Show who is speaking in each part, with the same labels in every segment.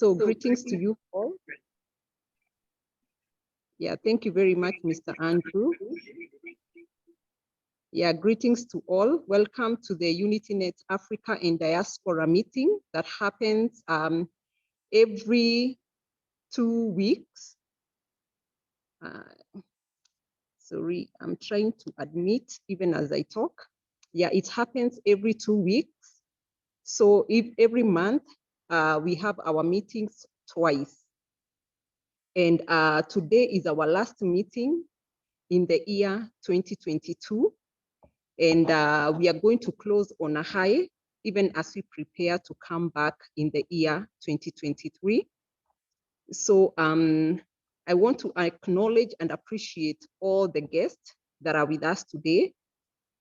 Speaker 1: So greetings to you all. Yeah, thank you very much, Mr. Andrew. Yeah, greetings to all. Welcome to the UnityNet Africa and Diaspora meeting that happens every 2 weeks. Sorry, I'm trying to admit even as I talk. Yeah, it happens every 2 weeks. So if every month we have our meetings twice. And today is our last meeting in the year 2022. And we are going to close on a high, even as we prepare to come back in the year 2023. So I want to acknowledge and appreciate all the guests that are with us today.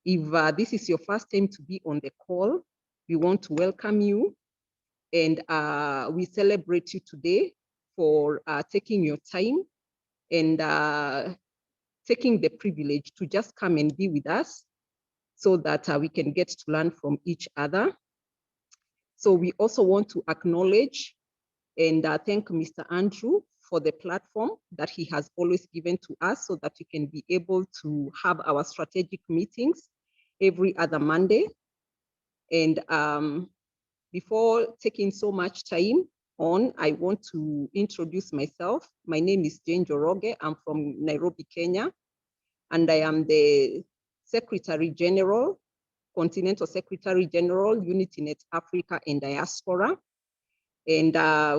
Speaker 1: If this is your first time to be on the call, we want to welcome you. And we celebrate you today for taking your time and taking the privilege to just come and be with us so that we can get to learn from each other. So we also want to acknowledge and thank Mr. Andrew for the platform that he has always given to us so that we can be able to have our strategic meetings every other Monday. And before taking so much time on, I want to introduce myself. My name is Jane Joroge. I'm from Nairobi, Kenya, and I am the Secretary General, Continental Secretary General, UnityNet Africa and Diaspora. And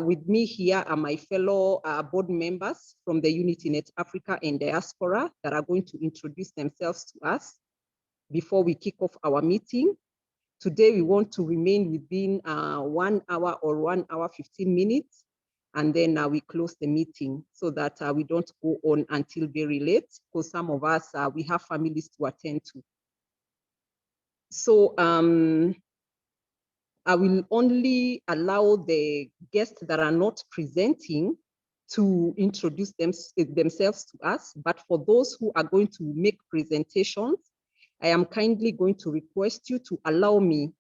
Speaker 1: with me here are my fellow board members from the UnityNet Africa and Diaspora that are going to introduce themselves to us before we kick off our meeting. Today, we want to remain within 1 hour or 1 hour, 15 minutes, and then we close the meeting so that we don't go on until very late, because some of us, we have families to attend to. So I will only allow the guests that are not presenting to introduce themselves to us, but for those who are going to make presentations, I am kindly going to request you to allow me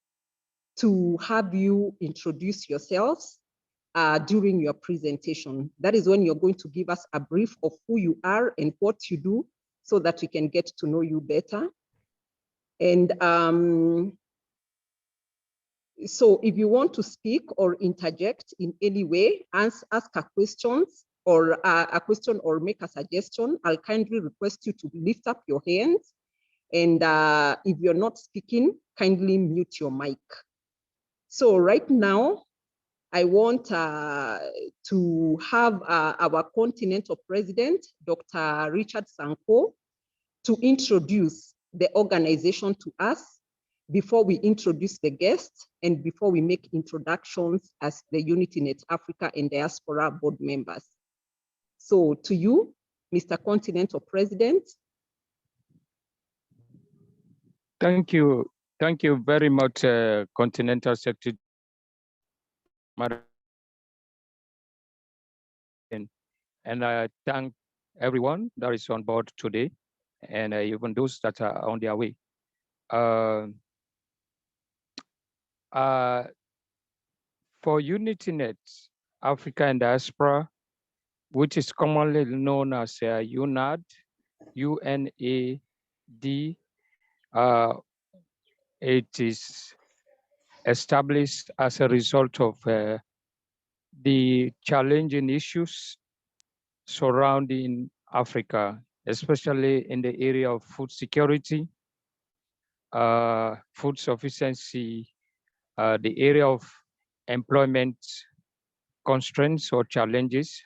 Speaker 1: to have you introduce yourselves during your presentation. That is when you're going to give us a brief of who you are and what you do so that we can get to know you better. And so if you want to speak or interject in any way, ask a question or make a suggestion, I'll kindly request you to lift up your hands. And if you're not speaking, kindly mute your mic. So right now, I want to have our Continental President, Dr. Richard Sanko, to introduce the organization to us before we introduce the guests and before we make introductions as the UnityNet Africa and Diaspora board members. So to you, Mr. Continental President.
Speaker 2: Thank you. Thank you very much, Continental Secretary. And I thank everyone that is on board today, and even those that are on their way. For UnityNet Africa and Diaspora, which is commonly known as UNAD, UNAD, it is established as a result of the challenging issues surrounding Africa, especially in the area of food security, food sufficiency, the area of employment constraints or challenges,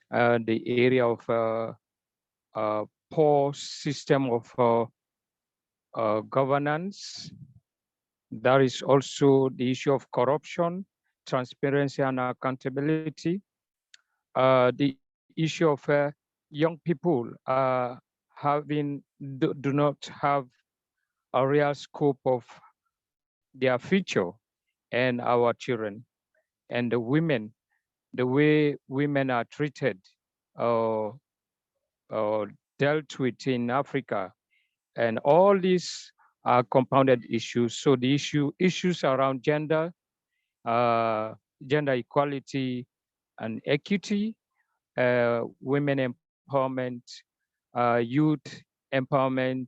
Speaker 2: the area of poor system of governance. There is also the issue of corruption, transparency and accountability. The issue of young people do not have a real scope of their future, and our children, and the women, the way women are treated or dealt with in Africa, and all these are compounded issues. So the issues around gender, gender equality, and equity, women empowerment, youth empowerment,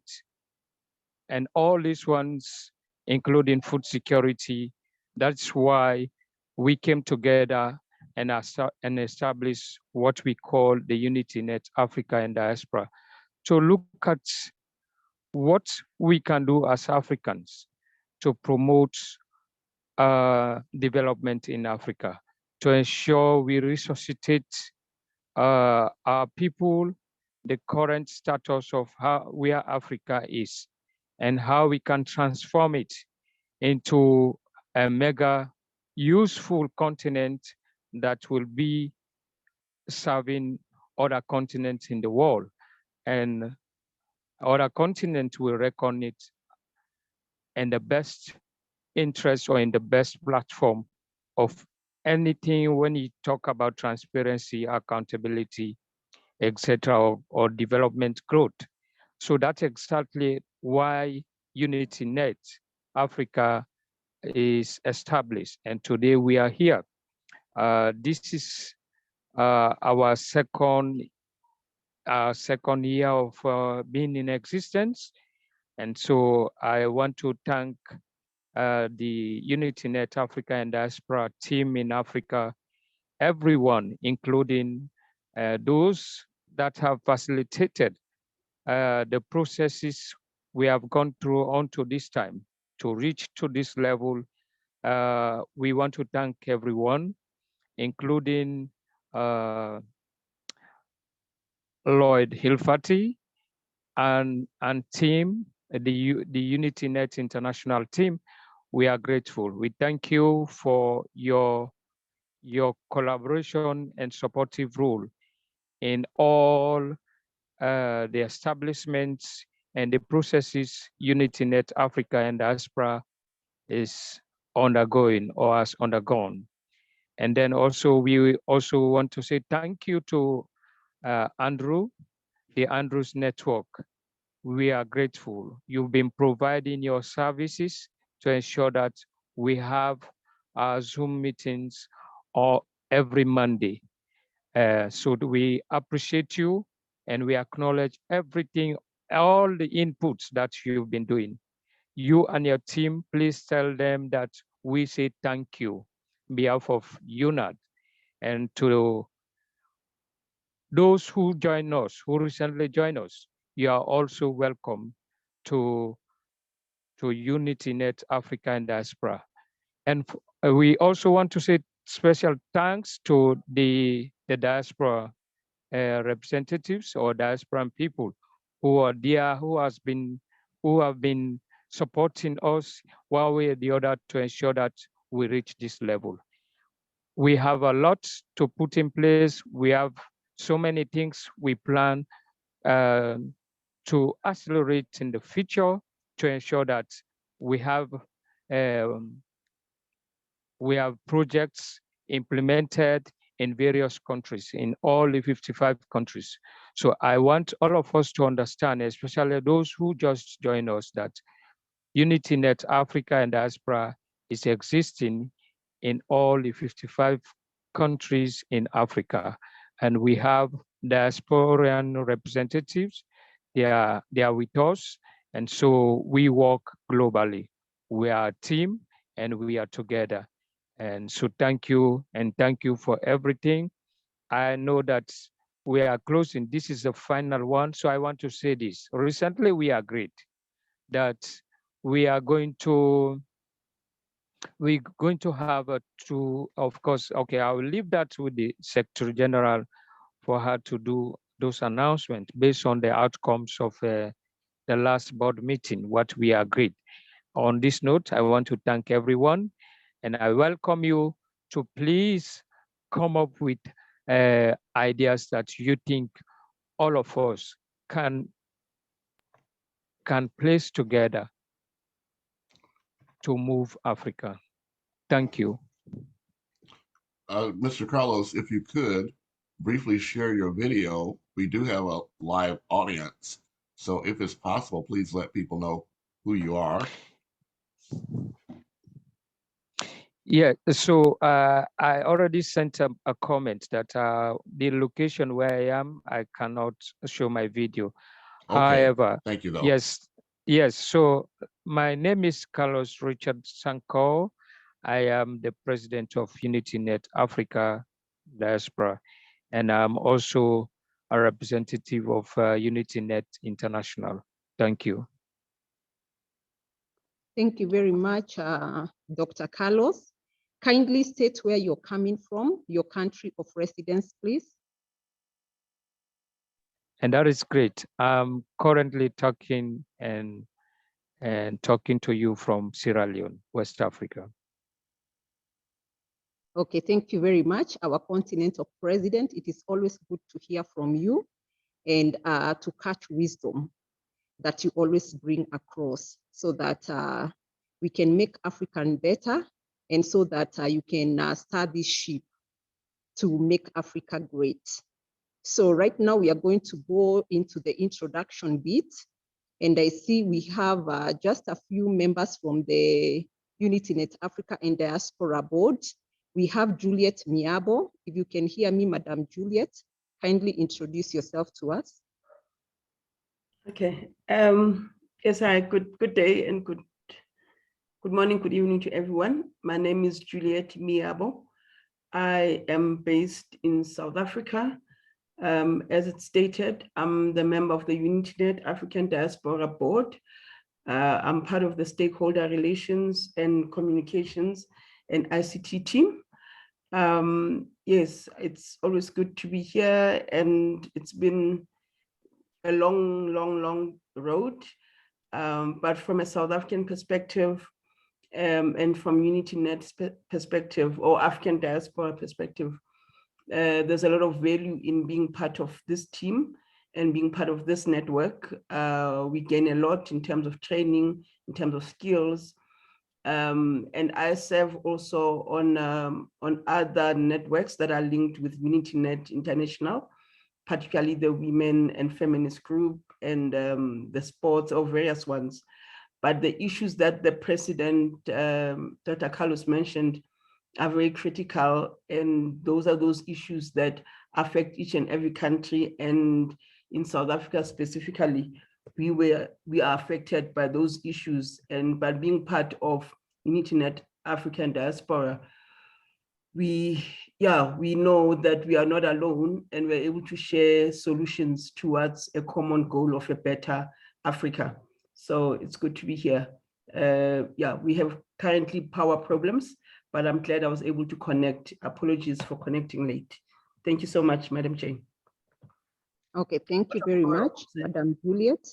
Speaker 2: and all these ones, including food security. That's why we came together and established what we call the UnityNet Africa and Diaspora to look at what we can do as Africans to promote development in Africa, to ensure we resuscitate our people, the current status of where Africa is, and how we can transform it into a mega useful continent that will be serving other continents in the world. And other continents will reckon it in the best interest or in the best platform of anything when you talk about transparency, accountability, etc., or development growth. So that's exactly why UnityNet Africa is established. And today we are here. This is our second year of being in existence. And so I want to thank the UnityNet Africa and Diaspora team in Africa, everyone, including those that have facilitated the processes we have gone through onto this time to reach to this level. We want to thank everyone, including Lloyd Hilferty and team, the UnityNet International team. We are grateful. We thank you for your collaboration and supportive role in all the establishments and the processes UnityNet Africa and Diaspora is undergoing or has undergone. And then also, we also want to say thank you to Andrew, the Andrews Network. We are grateful. You've been providing your services to ensure that we have our Zoom meetings every Monday. So we appreciate you and we acknowledge everything, all the inputs that you've been doing. You and your team, please tell them that we say thank you on behalf of UNAD. And to those who join us, who recently joined us, you are also welcome to UnityNet Africa and Diaspora. And we also want to say special thanks to the diaspora representatives or diaspora people who are there, who have been supporting us one way or the other to ensure that we reach this level. We have a lot to put in place. We have so many things we plan to accelerate in the future to ensure that we have projects implemented in various countries, in all the 55 countries. So I want all of us to understand, especially those who just joined us, that UnityNet Africa and Diaspora is existing in all the 55 countries in Africa. And we have diasporan representatives. They are with us. And so we work globally. We are a team and we are together. And so thank you, and thank you for everything. I know that we are closing. This is the final one. So I want to say this. Recently, we agreed that we're going to have of course, okay, I will leave that with the Secretary General for her to do those announcements based on the outcomes of the last board meeting, what we agreed. On this note, I want to thank everyone, and I welcome you to please come up with ideas that you think all of us can place together to move Africa. Thank you.
Speaker 3: Mr. Carlos, if you could briefly share your video. We do have a live audience. So if it's possible, please let people know who you are.
Speaker 2: Yeah, so I already sent a comment that the location where I am, I cannot show my video.
Speaker 3: Okay.
Speaker 2: However,
Speaker 3: Thank you, though.
Speaker 2: yes, so my name is Carlos Richard Sanko. I am the president of UnityNet Africa Diaspora, and I'm also a representative of UnityNet International. Thank you.
Speaker 1: Thank you very much, Dr. Carlos. Kindly state where you're coming from, your country of residence, please.
Speaker 2: And that is great. I'm currently talking and talking to you from Sierra Leone, West Africa.
Speaker 1: Okay, thank you very much. Our continent of president, it is always good to hear from you and to catch wisdom that you always bring across so that we can make African better and so that you can start this ship to make Africa great. So right now we are going to go into the introduction bit. And I see we have just a few members from the UnityNet Africa and Diaspora Board. We have Juliet Miabo. If you can hear me, Madam Juliet, kindly introduce yourself to us.
Speaker 4: Okay. Yes, hi. Good day and good morning, good evening to everyone. My name is Juliet Miabo. I am based in South Africa. As it's stated, I'm the member of the UnityNet African Diaspora Board. I'm part of the stakeholder relations and communications and ICT team. Yes, it's always good to be here, and it's been a long road. But from a South African perspective, and from UnityNet perspective or African diaspora perspective, there's a lot of value in being part of this team and being part of this network. We gain a lot in terms of training, in terms of skills. And I serve also on other networks that are linked with UnityNet International, particularly the women and feminist group and the sports or various ones. But the issues that the president, Dr. Carlos mentioned, are very critical, and those are those issues that affect each and every country. And in South Africa specifically, we are affected by those issues. And by being part of UnityNet African Diaspora, we know that we are not alone, and we're able to share solutions towards a common goal of a better Africa. So it's good to be here. We have currently power problems, but I'm glad I was able to connect. Apologies for connecting late. Thank you so much, Madam Chair.
Speaker 1: Okay, thank you very much, Madam Juliet.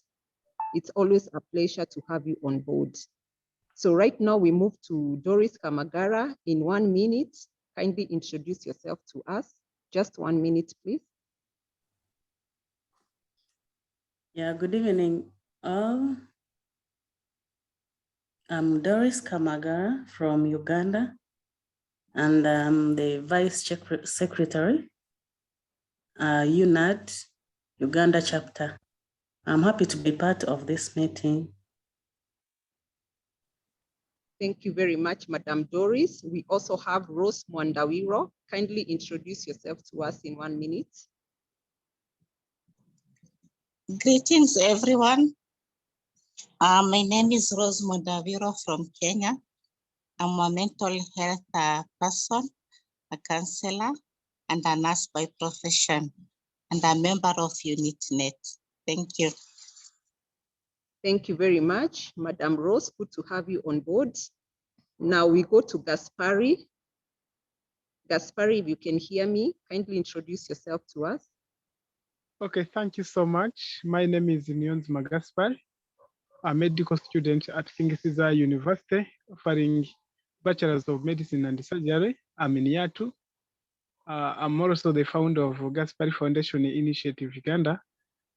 Speaker 1: It's always a pleasure to have you on board. So right now we move to Doris Kamagara in 1 minute. Kindly introduce yourself to us. Just 1 minute, please.
Speaker 5: Yeah, good evening all. I'm Doris Kamagara from Uganda, and I'm the Vice Secretary, UNAT, Uganda chapter. I'm happy to be part of this meeting.
Speaker 1: Thank you very much, Madam Doris. We also have Rose Mwandawiro. Kindly introduce yourself to us in 1 minute.
Speaker 6: Greetings, everyone. My name is Rose Mwandawiro from Kenya. I'm a mental health person, a counselor, and a nurse by profession, and a member of UnityNet. Thank you.
Speaker 1: Thank you very much, Madam Rose. Good to have you on board. Now we go to Gaspari. Gaspari, if you can hear me, kindly introduce yourself to us.
Speaker 7: Okay, thank you so much. My name is Nyons Magaspar, a medical student at King Caesar University, offering Bachelor's of Medicine and Surgery. I'm in year 2. I'm also the founder of Gaspari Foundation Initiative Uganda,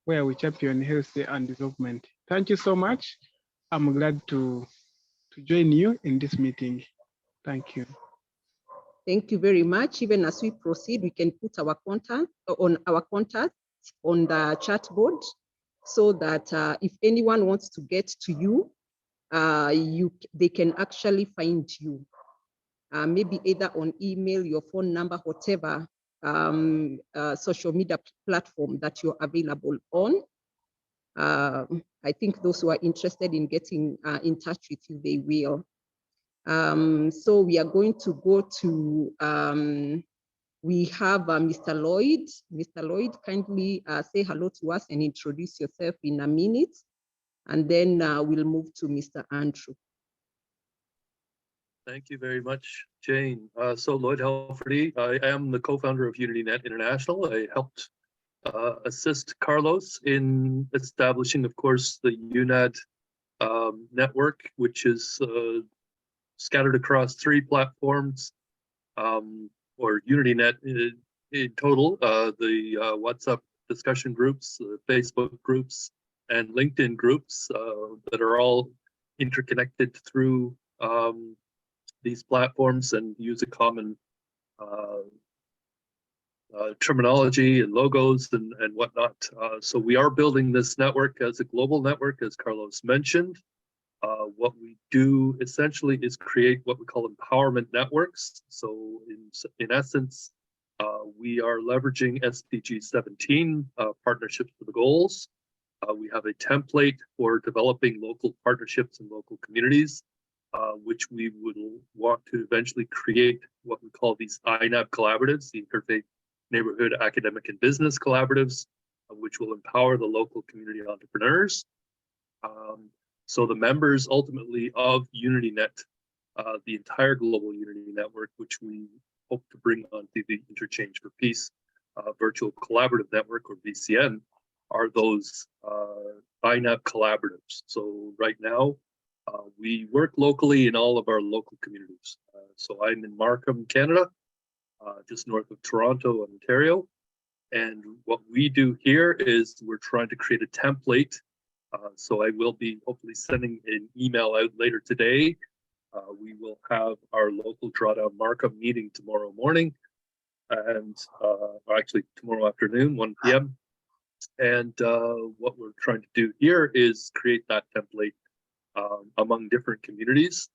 Speaker 7: where we champion health and development. Thank you so much. I'm glad to join you in this meeting. Thank you.
Speaker 1: Thank you very much. Even as we proceed, we can put our contact on the chat board so that if anyone wants to get to you, they can actually find you. maybe either on email, your phone number, whatever social media platform that you're available on. I think those who are interested in getting in touch with you, they will. So we are going to go to, we have Mr. Lloyd. Mr. Lloyd, kindly say hello to us and introduce yourself in a minute. And then we'll move to Mr. Andrew.
Speaker 8: Thank you very much, Jane. So Lloyd Helferty, I am the co-founder of UnityNet International. I helped assist Carlos in establishing, of course, the UNAD network, which is scattered across 3 platforms, or UnityNet in total, the WhatsApp discussion groups, the Facebook groups, and LinkedIn groups that are all interconnected through these platforms and use a common terminology and logos and whatnot. So we are building this network as a global network, as Carlos mentioned. What we do essentially is create what we call empowerment networks. So in essence, we are leveraging SDG 17 partnerships for the goals. We have a template for developing local partnerships and local communities, which we would want to eventually create what we call these INAB collaboratives, the Interfaith Neighborhood Academic and Business Collaboratives, which will empower the local community entrepreneurs. So the members ultimately of UnityNet, the entire global Unity network, which we hope to bring onto the Interchange for Peace Virtual Collaborative Network, or VCN, are those INAB collaboratives. So right now, we work locally in all of our local communities. So I'm in Markham, Canada, just north of Toronto, Ontario. And what we do here is we're trying to create a template. So I will be hopefully sending an email out later today. We will have our local Drawdown Markham meeting tomorrow morning, and actually tomorrow afternoon, 1 p.m. And what we're trying to do here is create that template among different communities.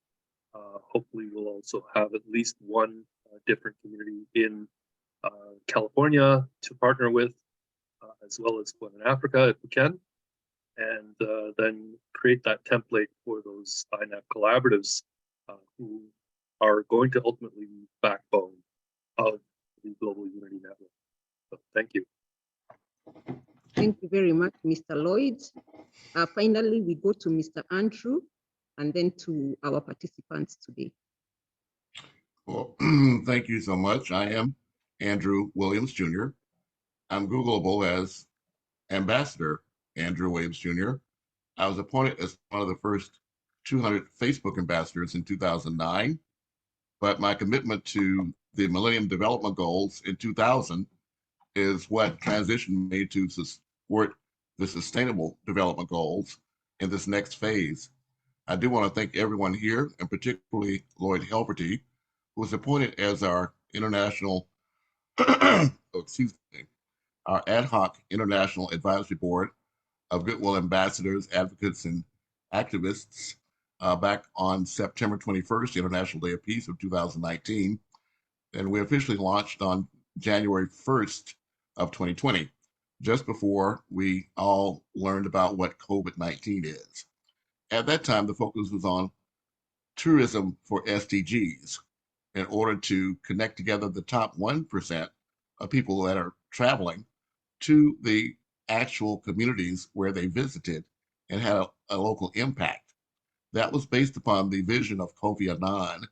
Speaker 8: Hopefully we'll also have at least one different community in California to partner with, as well as one in Africa if we can, and then create that template for those INAB collaboratives who are going to ultimately be the backbone of the Global Unity Network. So thank you.
Speaker 1: Thank you very much, Mr. Lloyd. Finally, we go to Mr. Andrew and then to our participants today.
Speaker 3: Well, thank you so much. I am Andrew Williams, Jr. I'm Googleable as Ambassador Andrew Williams, Jr. I was appointed as one of the first 200 Facebook ambassadors in 2009, but my commitment to the Millennium Development Goals in 2000 is what transitioned me to support the Sustainable Development Goals in this next phase. I do want to thank everyone here, and particularly Lloyd Helferty, who was appointed as our international, our ad hoc International Advisory Board of Goodwill Ambassadors, Advocates, and Activists back on September 21st, International Day of Peace of 2019. And we officially launched on January 1st of 2020, just before we all learned about what COVID-19 is. At that time, the focus was on tourism for SDGs in order to connect together the top 1% of people that are traveling to the actual communities where they visited and had a local impact. That was based upon the vision of Kofi Annan,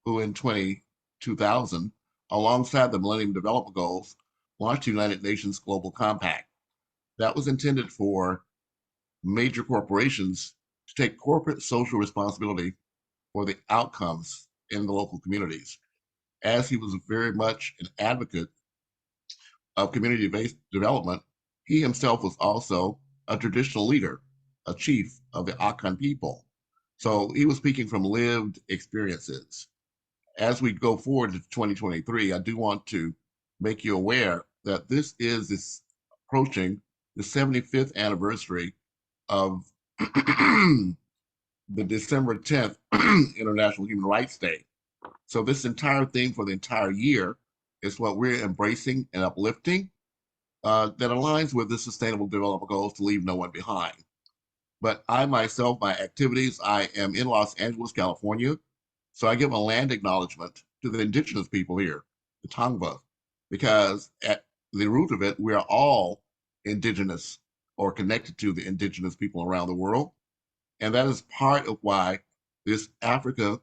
Speaker 3: who in 2000, alongside the Millennium Development Goals, launched the United Nations Global Compact. That was intended for major corporations to take corporate social responsibility for the outcomes in the local communities. As he was very much an advocate of community-based development, he himself was also a traditional leader, a chief of the Akan people. So he was speaking from lived experiences. As we go forward to 2023, I do want to make you aware that this is approaching the 75th anniversary of the December 10th International Human Rights Day. So this entire theme for the entire year is what we're embracing and uplifting that aligns with the Sustainable Development Goals to leave no one behind. But I myself, my activities, I am in Los Angeles, California. So I give a land acknowledgement to the indigenous people here, the Tongva, because at the root of it, we are all indigenous or connected to the indigenous people around the world. And that is part of why this Africa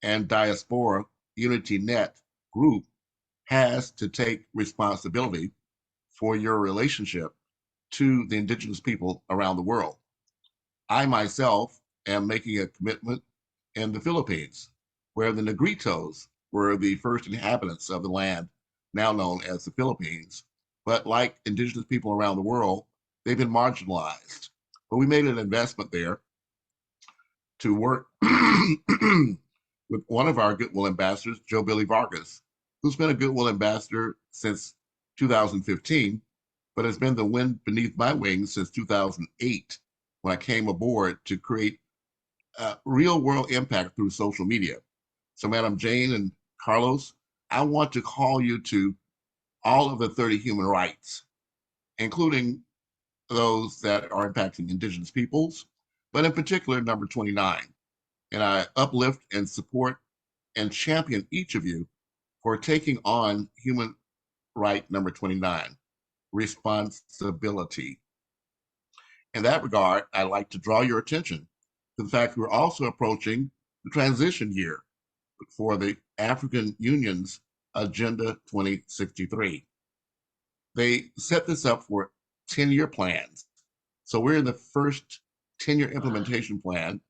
Speaker 3: and Diaspora UnityNet group has to take responsibility for your relationship to the indigenous people around the world. I myself am making a commitment in the Philippines, where the Negritos were the first inhabitants of the land now known as the Philippines. But like indigenous people around the world, they've been marginalized. But we made an investment there to work with one of our Goodwill ambassadors, Joe Billy Vargas, who's been a Goodwill ambassador since 2015, but has been the wind beneath my wings since 2008, when I came aboard to create real world impact through social media. So Madam Jane and Carlos, I want to call you to all of the 30 human rights, including those that are impacting indigenous peoples, but in particular, number 29. And I uplift and support and champion each of you for taking on human right number 29, responsibility. In that regard, I'd like to draw your attention to the fact we're also approaching the transition year for the African Union's Agenda 2063. They set this up for 10-year plans. So we're in the first 10-year implementation plan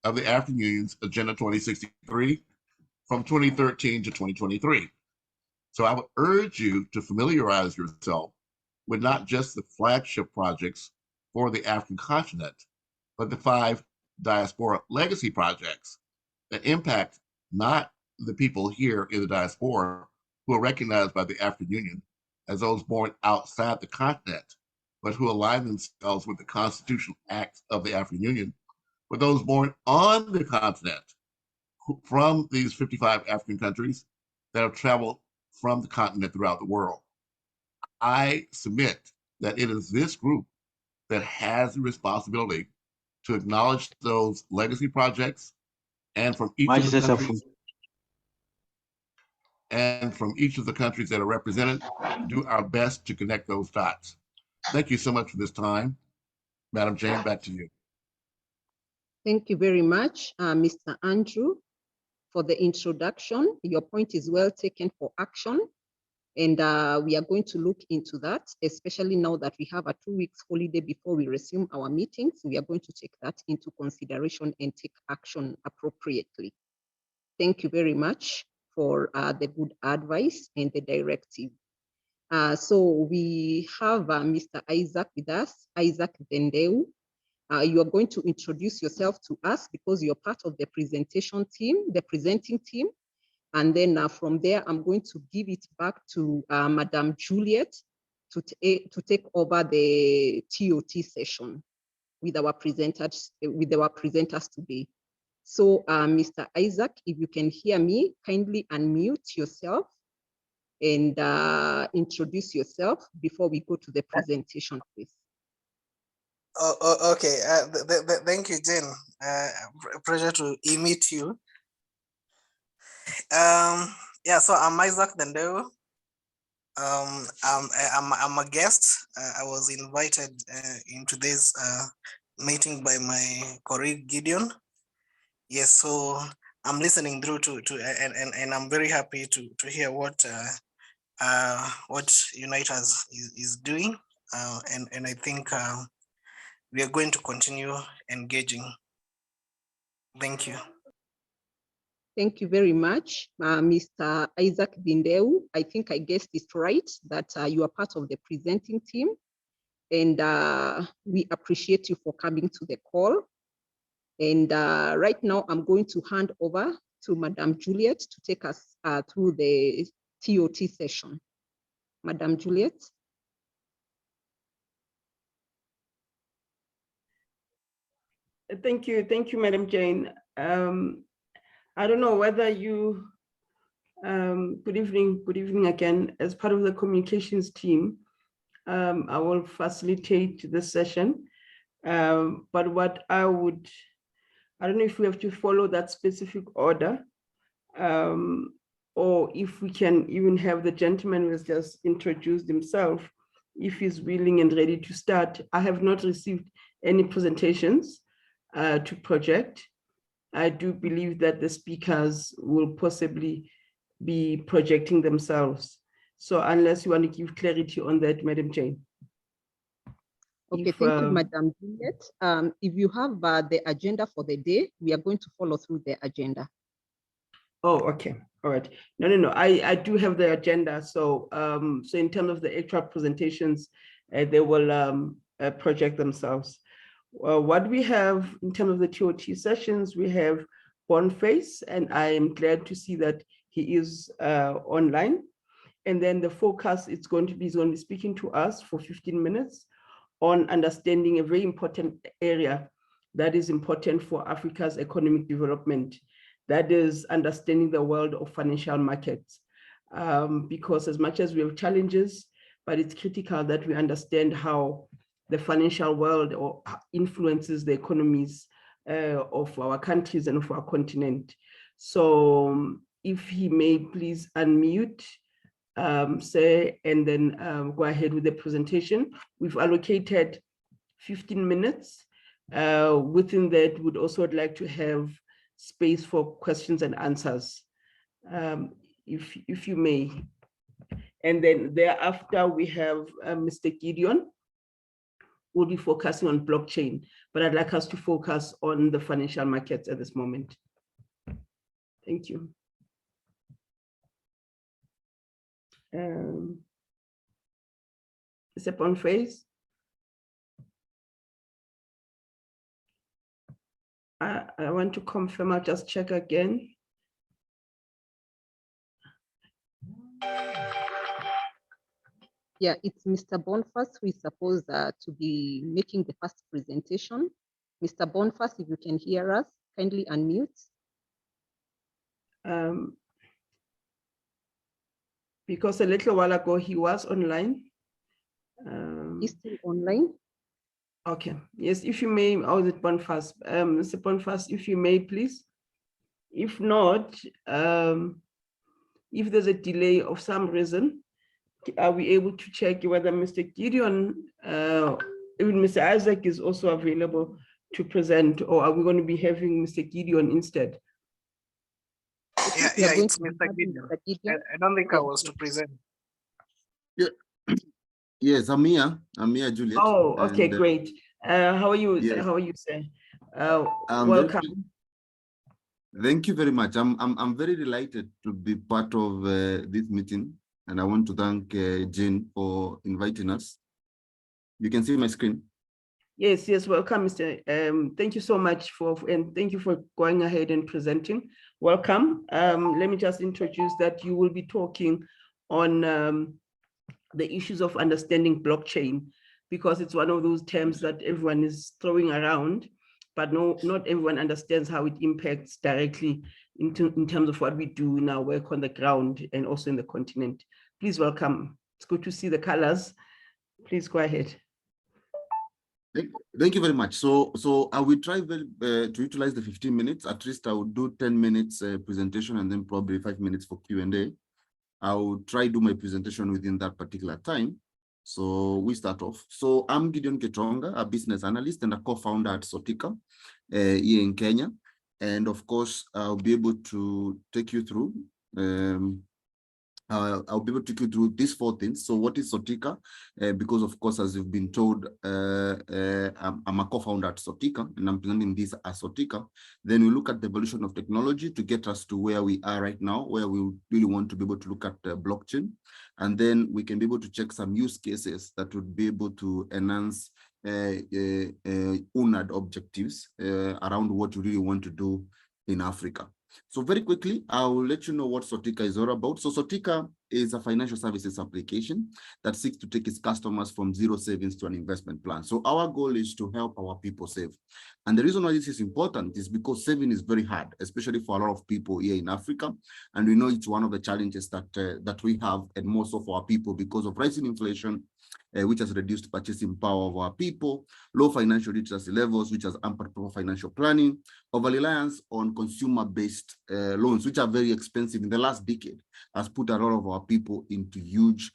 Speaker 3: of the African Union's Agenda 2063 from 2013 to 2023. So I would urge you to familiarize yourself with not just the flagship projects for the African continent, but the 5 diaspora legacy projects that impact not the people here in the diaspora who are recognized by the African Union as those born outside the continent, but who align themselves with the constitutional acts of the African Union, but those born on the continent from these 55 African countries that have traveled from the continent throughout the world. I submit that it is this group that has the responsibility to acknowledge those legacy projects, and from each of the countries, that are represented, do our best to connect those dots. Thank you so much for this time. Madam Jane, back to you.
Speaker 1: Thank you very much, Mr. Andrew, for the introduction. Your point is well taken for action. And we are going to look into that, especially now that we have a 2 weeks holiday before we resume our meetings. We are going to take that into consideration and take action appropriately. Thank you very much for the good advice and the directive. So we have Mr. Isaac with us, Isaac Dendeu. You are going to introduce yourself to us because you're part of the presentation team, the presenting team. And then from there, I'm going to give it back to Madam Juliet to take over the TOT session with our presenters today. So Mr. Isaac, if you can hear me, kindly unmute yourself and introduce yourself before we go to the presentation, please.
Speaker 9: Oh, okay. Thank you, Jen. Pleasure to meet you. Yeah, so I'm Isaac Dendeu. I'm a guest. I was invited into this meeting by my colleague Gideon. Yes, so I'm listening through and I'm very happy to hear what Uniters is doing, and I think we are going to continue engaging. Thank you.
Speaker 1: Thank you very much, Mr. Isaac Dendeu. I think I guessed it right that you are part of the presenting team, and we appreciate you for coming to the call. And right now, I'm going to hand over to Madam Juliet to take us through the TOT session. Madam Juliet.
Speaker 4: Thank you, Madam Jane. I don't know whether you Good evening again. As part of the communications team, I will facilitate this session. But what I don't know if we have to follow that specific order, or if we can even have the gentleman who has just introduced himself, if he's willing and ready to start. I have not received any presentations to project. I do believe that the speakers will possibly be projecting themselves. So unless you want to give clarity on that, Madam Jane.
Speaker 1: Okay, thank you, Madam Juliet. If you have the agenda for the day, we are going to follow through the agenda.
Speaker 4: Oh, okay. All right. No. I do have the agenda. So so in terms of the actual presentations, they will project themselves. What we have in terms of the TOT sessions, we have Boniface, and I am glad to see that he is online. And then the focus, he's going to be speaking to us for 15 minutes on understanding a very important area that is important for Africa's economic development. That is understanding the world of financial markets. Because as much as we have challenges, but it's critical that we understand how the financial world influences the economies of our countries and of our continent. So if he may please unmute, say, and then go ahead with the presentation. We've allocated 15 minutes. Within that, we'd also like to have space for questions and answers, if you may. And then thereafter, we have Mr. Gideon, who will be focusing on blockchain, but I'd like us to focus on the financial markets at this moment. Thank you. Mr. Boniface. I want to confirm, I'll just check again.
Speaker 1: Yeah, it's Mr. Boniface who is supposed to be making the first presentation. Mr. Boniface, if you can hear us, kindly unmute.
Speaker 4: Because a little while ago he was online.
Speaker 1: He's still online.
Speaker 4: Okay, yes, if you may, oh, is it Boniface? Mr. Boniface, if you may, please. If not, if there's a delay of some reason, are we able to check whether Mr. Gideon, even Mr. Isaac is also available to present, or are we going to be having Mr. Gideon instead?
Speaker 9: Yeah, it's Mr. Gideon. I don't think I was to present.
Speaker 10: Yeah. Yes, I'm here, Juliet.
Speaker 4: Oh, okay, and, great. How are you?
Speaker 10: Yes.
Speaker 4: How are you, sir? Welcome.
Speaker 10: Thank you very much. I'm very delighted to be part of this meeting, and I want to thank Jane for inviting us. You can see my screen.
Speaker 4: Yes, welcome, Mr. Thank you so much and thank you for going ahead and presenting. Welcome. Let me just introduce that you will be talking on the issues of understanding blockchain, because it's one of those terms that everyone is throwing around, but not everyone understands how it impacts directly in terms of what we do in our work on the ground and also in the continent. Please welcome. It's good to see the colors. Please go ahead.
Speaker 10: Thank you very much. So I will try to utilize the 15 minutes. At least I will do 10 minutes presentation and then probably 5 minutes for Q&A. I will try to do my presentation within that particular time. So we start off. So I'm Gideon Ketonga, a business analyst and a co-founder at Sotika here in Kenya. And of course, I'll be able to take you through these 4 things. So what is Sotika? Because of course, as you've been told, I'm a co-founder at Sotika and I'm presenting this as Sotika. Then we look at the evolution of technology to get us to where we are right now, where we really want to be able to look at blockchain. And then we can be able to check some use cases that would be able to enhance UNAD objectives around what we really want to do in Africa. So very quickly, I will let you know what Sotika is all about. So Sotika is a financial services application that seeks to take its customers from zero savings to an investment plan. So our goal is to help our people save. And the reason why this is important is because saving is very hard, especially for a lot of people here in Africa. And we know it's one of the challenges that we have, and most of our people, because of rising inflation, which has reduced purchasing power of our people, low financial literacy levels, which has hampered proper financial planning, over-reliance on consumer-based loans, which are very expensive in the last decade, has put a lot of our people into huge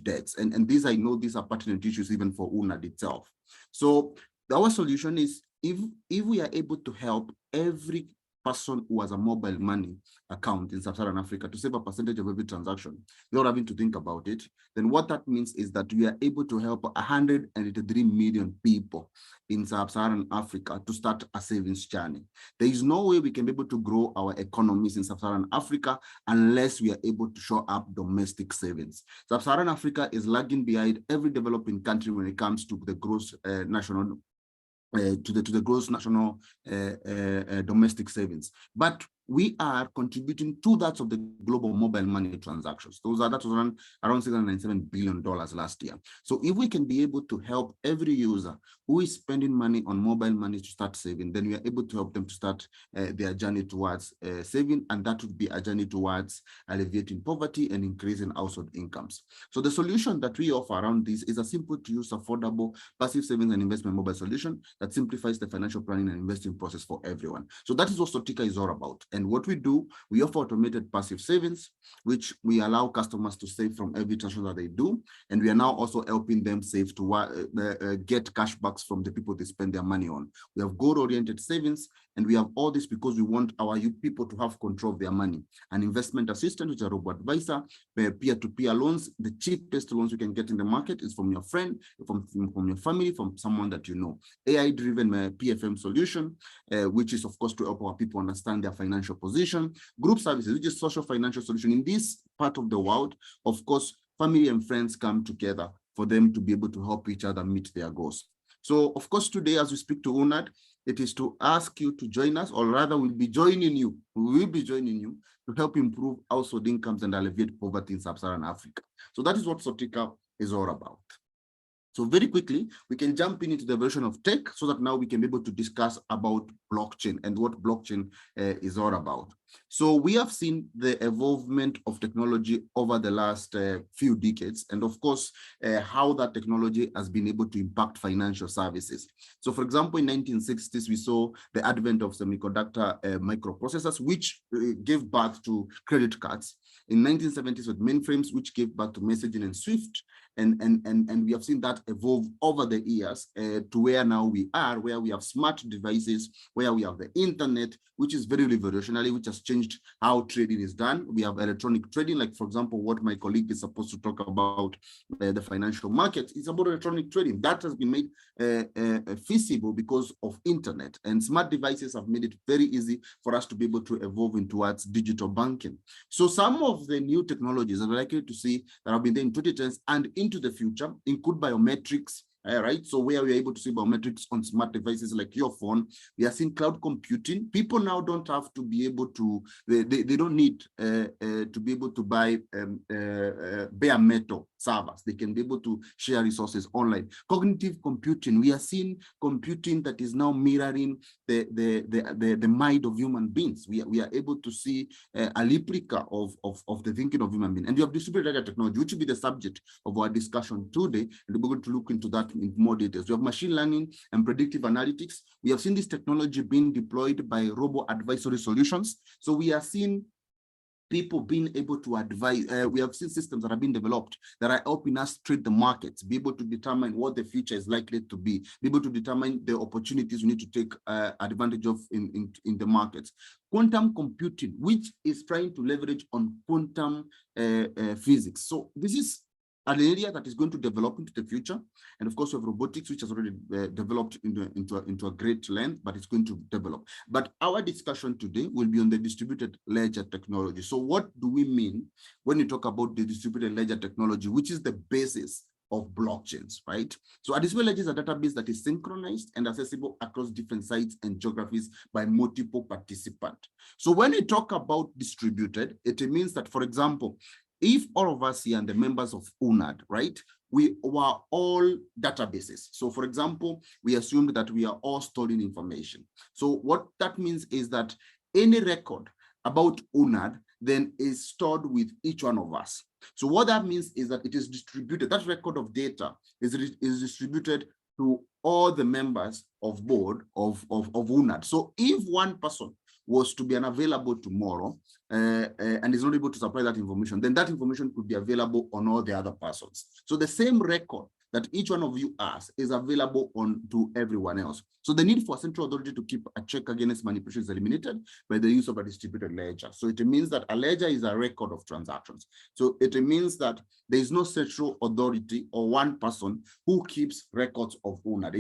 Speaker 10: debts. And these, I know these are pertinent issues even for UNAD itself. So our solution is, if we are able to help every person who has a mobile money account in Sub-Saharan Africa to save a percentage of every transaction without having to think about it, then what that means is that we are able to help 183 million people in Sub-Saharan Africa to start a savings journey. There is no way we can be able to grow our economies in Sub-Saharan Africa unless we are able to show up domestic savings. Sub-Saharan Africa is lagging behind every developing country when it comes to the gross national domestic savings, but we are contributing 2/3 of the global mobile money transactions. That was around $697 billion last year. So if we can be able to help every user who is spending money on mobile money to start saving, then we are able to help them to start their journey towards saving, and that would be a journey towards alleviating poverty and increasing household incomes. So the solution that we offer around this is a simple to use, affordable, passive savings and investment mobile solution that simplifies the financial planning and investing process for everyone. So that is what Sotika is all about. And what we do, we offer automated passive savings, which we allow customers to save from every transaction that they do. And we are now also helping them save to get cashbacks from the people they spend their money on. We have goal-oriented savings, and we have all this because we want our people to have control of their money. An investment assistant, which is a robo-advisor, peer-to-peer loans. The cheapest loans you can get in the market is from your friend, from your family, from someone that you know. AI-driven PFM solution, which is, of course, to help our people understand their financial position. Group services, which is social financial solution. In this part of the world, of course, family and friends come together for them to be able to help each other meet their goals. So, of course, today, as we speak to UNAD, it is to ask you to join us, or rather we'll be joining you. We will be joining you to help improve household incomes and alleviate poverty in Sub-Saharan Africa. So that is what Sotika is all about. So very quickly, we can jump into the version of tech so that now we can be able to discuss about blockchain and what blockchain is all about. So we have seen the evolvement of technology over the last few decades, and of course, how that technology has been able to impact financial services. So for example, in 1960s, we saw the advent of semiconductor microprocessors, which gave birth to credit cards. In 1970s with mainframes, which gave birth to messaging and SWIFT. And we have seen that evolve over the years to where now we are, where we have smart devices, where we have the internet, which is very revolutionary, which has changed how trading is done. We have electronic trading, like for example, what my colleague is supposed to talk about, the financial markets. It's about electronic trading. That has been made feasible because of internet, and smart devices have made it very easy for us to be able to evolve towards digital banking. So some of the new technologies that we're likely to see that have been there in 2010s and into the future include biometrics, right? So where we are able to see biometrics on smart devices like your phone. We are seeing cloud computing. People now don't have to be able to, they don't need to be able to buy bare metal servers. They can be able to share resources online. Cognitive computing, we are seeing computing that is now mirroring the mind of human beings. We are able to see a replica of the thinking of human beings. And we have distributed data technology, which will be the subject of our discussion today. And we're going to look into that in more details. We have machine learning and predictive analytics. We have seen this technology being deployed by robo-advisory solutions. So we are seeing people being able to advise. We have seen systems that have been developed that are helping us trade the markets, be able to determine what the future is likely to be able to determine the opportunities we need to take advantage of in the markets. Quantum computing, which is trying to leverage on quantum physics. So this is an area that is going to develop into the future. And of course, we have robotics, which has already developed into a great length, but it's going to develop. But our discussion today will be on the distributed ledger technology. So what do we mean when you talk about the distributed ledger technology, which is the basis of blockchains, right? So a distributed ledger is a database that is synchronized and accessible across different sites and geographies by multiple participants. So when we talk about distributed, it means that, for example, if all of us here and the members of UNAD, right, we were all databases. So for example, we assumed that we are all storing information. So what that means is that any record about UNAD then is stored with each one of us. So what that means is that it is distributed, that record of data is distributed to all the members of board of UNAD. So if one person was to be unavailable tomorrow and is not able to supply that information, then that information could be available on all the other persons. So the same record that each one of you has is available on to everyone else. So the need for a central authority to keep a check against manipulation is eliminated by the use of a distributed ledger. So it means that a ledger is a record of transactions. So it means that there is no central authority or one person who keeps records of UNAD.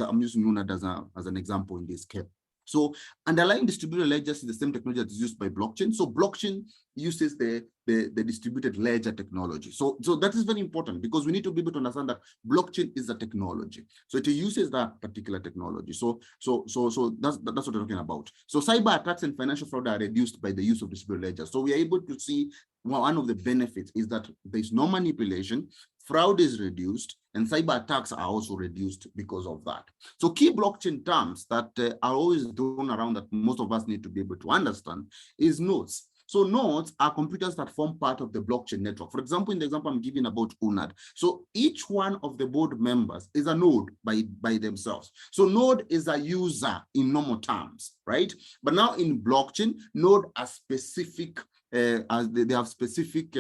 Speaker 10: I'm using UNAD as an example in this case. So underlying distributed ledgers is the same technology that is used by blockchain. So blockchain uses the distributed ledger technology. So that is very important because we need to be able to understand that blockchain is a technology. So it uses that particular technology. So that's what we're talking about. So cyber attacks and financial fraud are reduced by the use of distributed ledgers. So we are able to see one of the benefits is that there's no manipulation, fraud is reduced, and cyber attacks are also reduced because of that. So key blockchain terms that are always thrown around that most of us need to be able to understand is nodes. So nodes are computers that form part of the blockchain network. For example, in the example I'm giving about UNAD. So each one of the board members is a node by themselves. So node is a user in normal terms, right? But now in blockchain, node are specific, as they have specific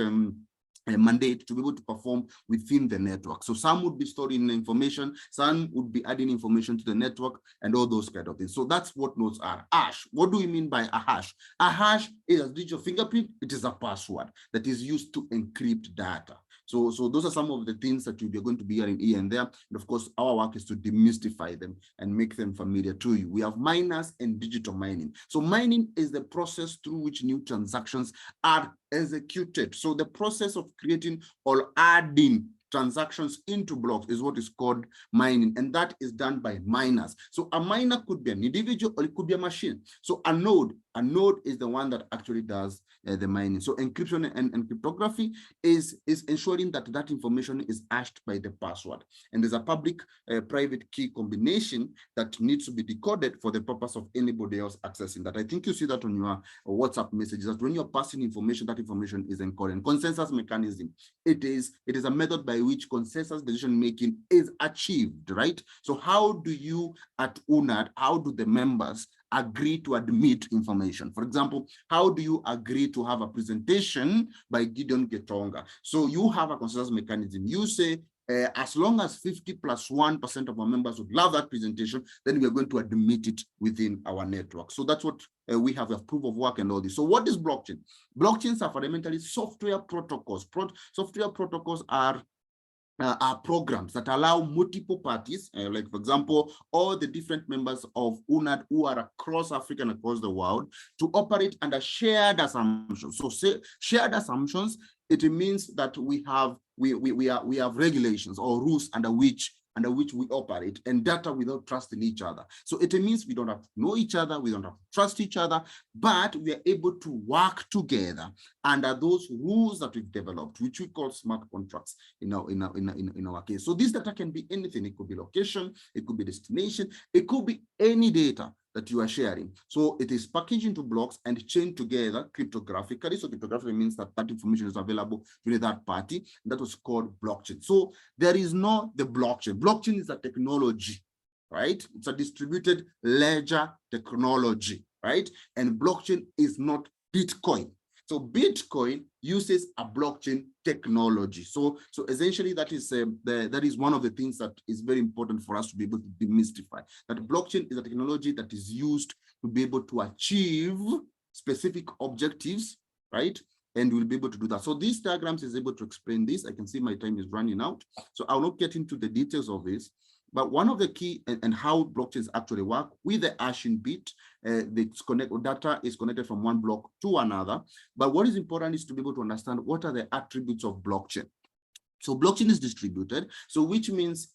Speaker 10: a mandate to be able to perform within the network. So some would be storing information, some would be adding information to the network and all those kind of things. So that's what nodes are. Hash, what do we mean by a hash? A hash is a digital fingerprint. It is a password that is used to encrypt data. So those are some of the things that you're going to be hearing here and there. And of course, our work is to demystify them and make them familiar to you. We have miners and digital mining. So mining is the process through which new transactions are executed. So the process of creating or adding transactions into blocks is what is called mining, and that is done by miners. So a miner could be an individual or it could be a machine. So a node is the one that actually does the mining. So encryption and cryptography is ensuring that that information is hashed by the password, and there's a public private key combination that needs to be decoded for the purpose of anybody else accessing that. I think you see that on your WhatsApp messages, that when you're passing information, that information is encoded. Consensus mechanism, it is a method by which consensus decision making is achieved, right? So how do you at UNAD, how do the members agree to admit information? For example, how do you agree to have a presentation by Gideon Getonga? So you have a consensus mechanism. You say, as long as 50+1% of our members would love that presentation, then we are going to admit it within our network. So that's what we have a proof of work and all this. So what is blockchain? Blockchains are fundamentally software protocols. Software protocols are programs that allow multiple parties, like for example, all the different members of UNAD who are across Africa and across the world, to operate under shared assumptions. So shared assumptions, it means that we have regulations or rules under which we operate, and data without trusting each other. So it means we don't have to know each other, we don't have to trust each other, but we are able to work together under those rules that we've developed, which we call smart contracts in our case. So this data can be anything. It could be location, it could be destination, it could be any data that you are sharing. So it is packaged into blocks and chained together cryptographically. So cryptography means that that information is available to that party. That was called blockchain. So there is no the blockchain. Blockchain is a technology, right? It's a distributed ledger technology, right? And blockchain is not Bitcoin. So Bitcoin uses a blockchain technology. So essentially that is one of the things that is very important for us to be able to demystify. That blockchain is a technology that is used to be able to achieve specific objectives, right? And we'll be able to do that. So these diagrams is able to explain this. I can see my time is running out. So I'll not get into the details of this. But one of the key and how blockchains actually work with the hashing bit, data is connected from one block to another. But what is important is to be able to understand what are the attributes of blockchain. So blockchain is distributed, so which means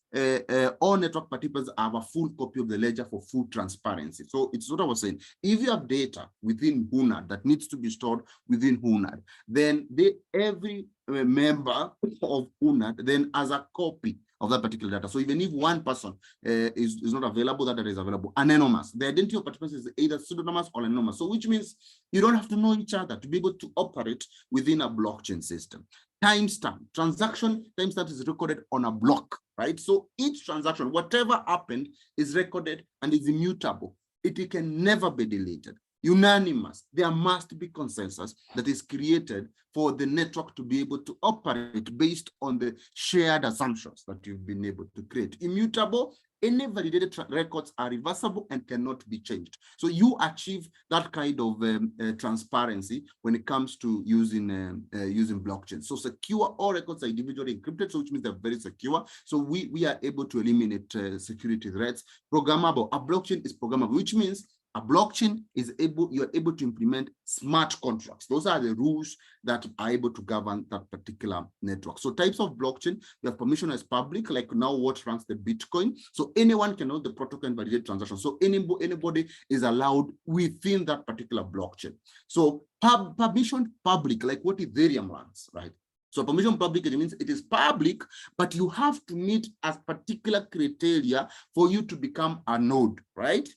Speaker 10: all network participants have a full copy of the ledger for full transparency. So it's what I was saying. If you have data within HUNAD that needs to be stored within HUNAD, then every member of HUNAD then has a copy of that particular data. So even if one person is not available, that data is available. Anonymous. The identity of participants is either pseudonymous or anonymous. So which means you don't have to know each other to be able to operate within a blockchain system. Timestamp, transaction timestamp is recorded on a block, right? So each transaction, whatever happened, is recorded and is immutable. It can never be deleted. Unanimous, there must be consensus that is created for the network to be able to operate based on the shared assumptions that you've been able to create. Immutable, any validated records are reversible and cannot be changed. So you achieve that kind of transparency when it comes to using blockchain. So secure, all records are individually encrypted, so which means they're very secure. So we are able to eliminate security threats. Programmable, a blockchain is programmable, which means a blockchain is you are able to implement smart contracts. Those are the rules that are able to govern that particular network. So types of blockchain, we have permissionless public, like now what runs the Bitcoin. So anyone can know the protocol and validate transactions. So anybody is allowed within that particular blockchain. So permission public, like what Ethereum runs, right? So permission public, it means it is public, but you have to meet a particular criteria for you to become a node, right?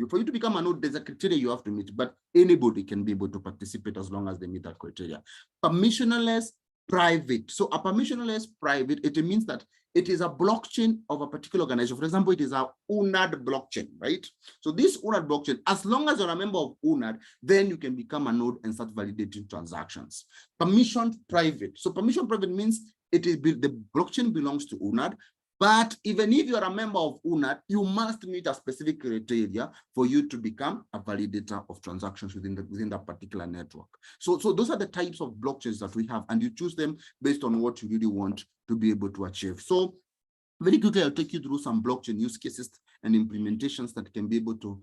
Speaker 10: For you to become a node, there's a criteria you have to meet, but anybody can be able to participate as long as they meet that criteria. Permissionless private. So a permissionless private, it means that it is a blockchain of a particular organization. For example, it is a UNAD blockchain, right? So this UNAD blockchain, as long as you're a member of UNAD, then you can become a node and start validating transactions. Permissioned private. So permission private means the blockchain belongs to UNAD. But even if you are a member of UNAD, you must meet a specific criteria for you to become a validator of transactions within that particular network. So those are the types of blockchains that we have, and you choose them based on what you really want to be able to achieve. So very quickly, I'll take you through some blockchain use cases and implementations that can be able to